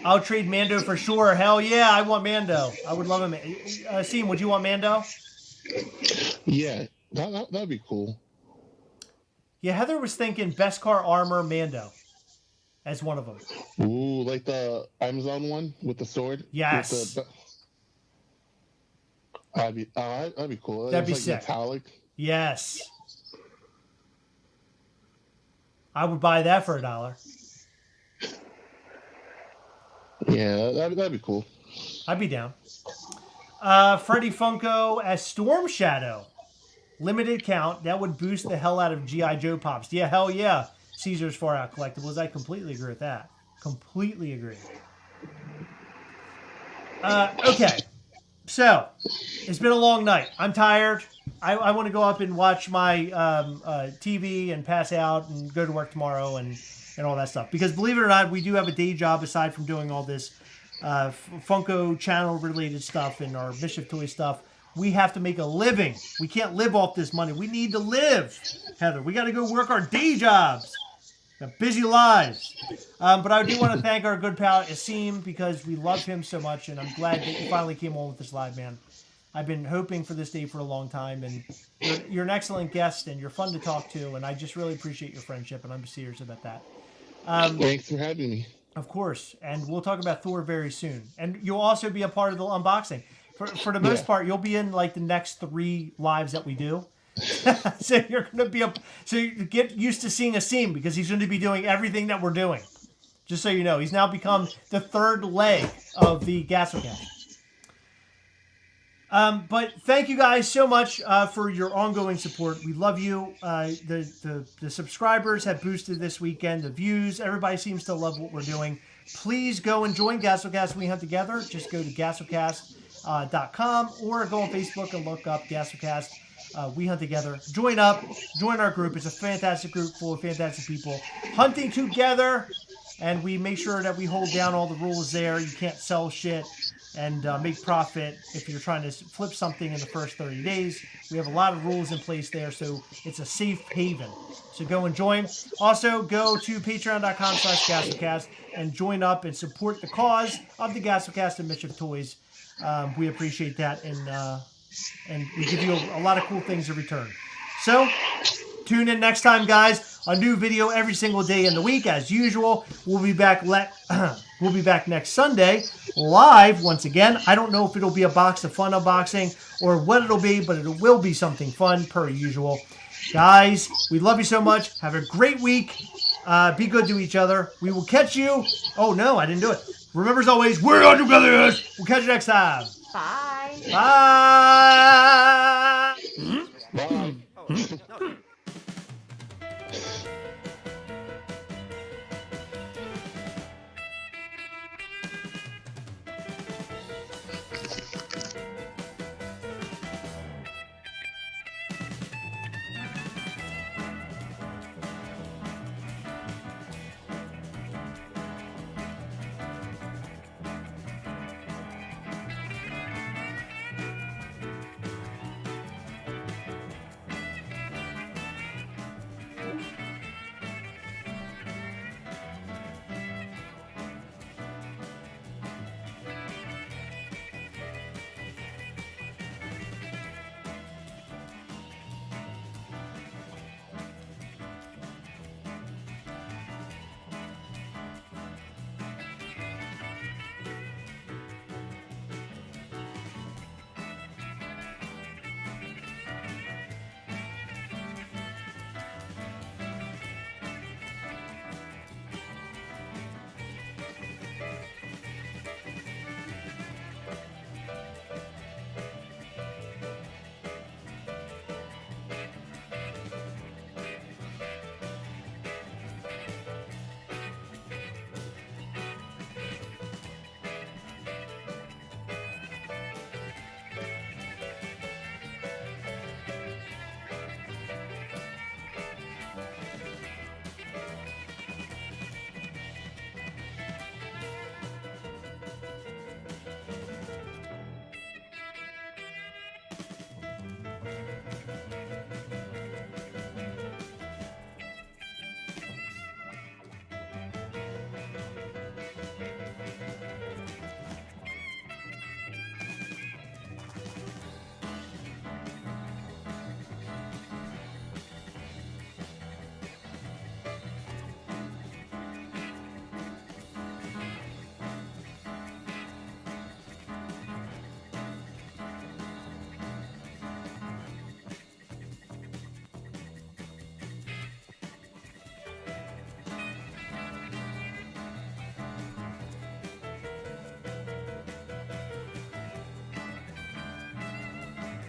I'll trade Mando for sure. Hell yeah, I want Mando. I would love him. Seem, would you want Mando? Yeah, that'd be cool. Yeah, Heather was thinking best car armor Mando as one of them. Ooh, like the Amazon one with the sword? Yes. That'd be cool. That'd be like sick. Metallic. Yes. I would buy that for $1. Yeah, that'd be cool. I'd be down. Freddy Funko as Storm Shadow. Limited count. That would boost the hell out of G.I. Joe Pops. Yeah, hell yeah. Caesar's Far Out Collectibles. I completely agree with that. Completely agree. Okay. So, it's been a long night. I'm tired. I want to go up and watch my TV and pass out and go to work tomorrow and all that stuff. Because believe it or not, we do have a day job aside from doing all this Funko channel related stuff and our Mischief Toy stuff. We have to make a living. We can't live off this money. We need to live, Heather. We got to go work our day jobs. Got busy lives. But I do want to thank our good pal Asim because we love him so much, and I'm glad that you finally came on with us live, man. I've been hoping for this day for a long time, and you're an excellent guest, and you're fun to talk to, and I just really appreciate your friendship, and I'm serious about that. Thanks for having me. Of course, and we'll talk about Thor very soon. And you'll also be a part of the unboxing. For the most part, you'll be in like the next 3 lives that we do. So you're going to be so you get used to seeing Asim because he's going to be doing everything that we're doing. Just so you know, he's now become the 3rd leg of the Gastlecast. But thank you guys so much for your ongoing support. We love you. The subscribers have boosted this weekend. The views, everybody seems to love what we're doing. Please go and join Gastlecast We Hunt Together. Just go to gastlecast.com or go on Facebook and look up Gastlecast We Hunt Together. Join up. Join our group. It's a fantastic group full of fantastic people hunting together. And we make sure that we hold down all the rules there. You can't sell shit and make profit if you're trying to flip something in the first 30 days. We have a lot of rules in place there, so it's a safe haven. So go and join. Also, go to patreon.com/Gastlecast and join up and support the cause of the Gastlecast and Mischief Toys. We appreciate that, and we give you a lot of cool things in return. So, tune in next time, guys. A new video every single day in the week, as usual. We'll be back. We'll be back next Sunday, live once again. I don't know if it'll be a Box of Fun unboxing or what it'll be, but it will be something fun per usual. Guys, we love you so much. Have a great week. Be good to each other. We will catch you. Oh no, I didn't do it. Remember, as always, we're on together. We'll catch you next time. Bye. Bye.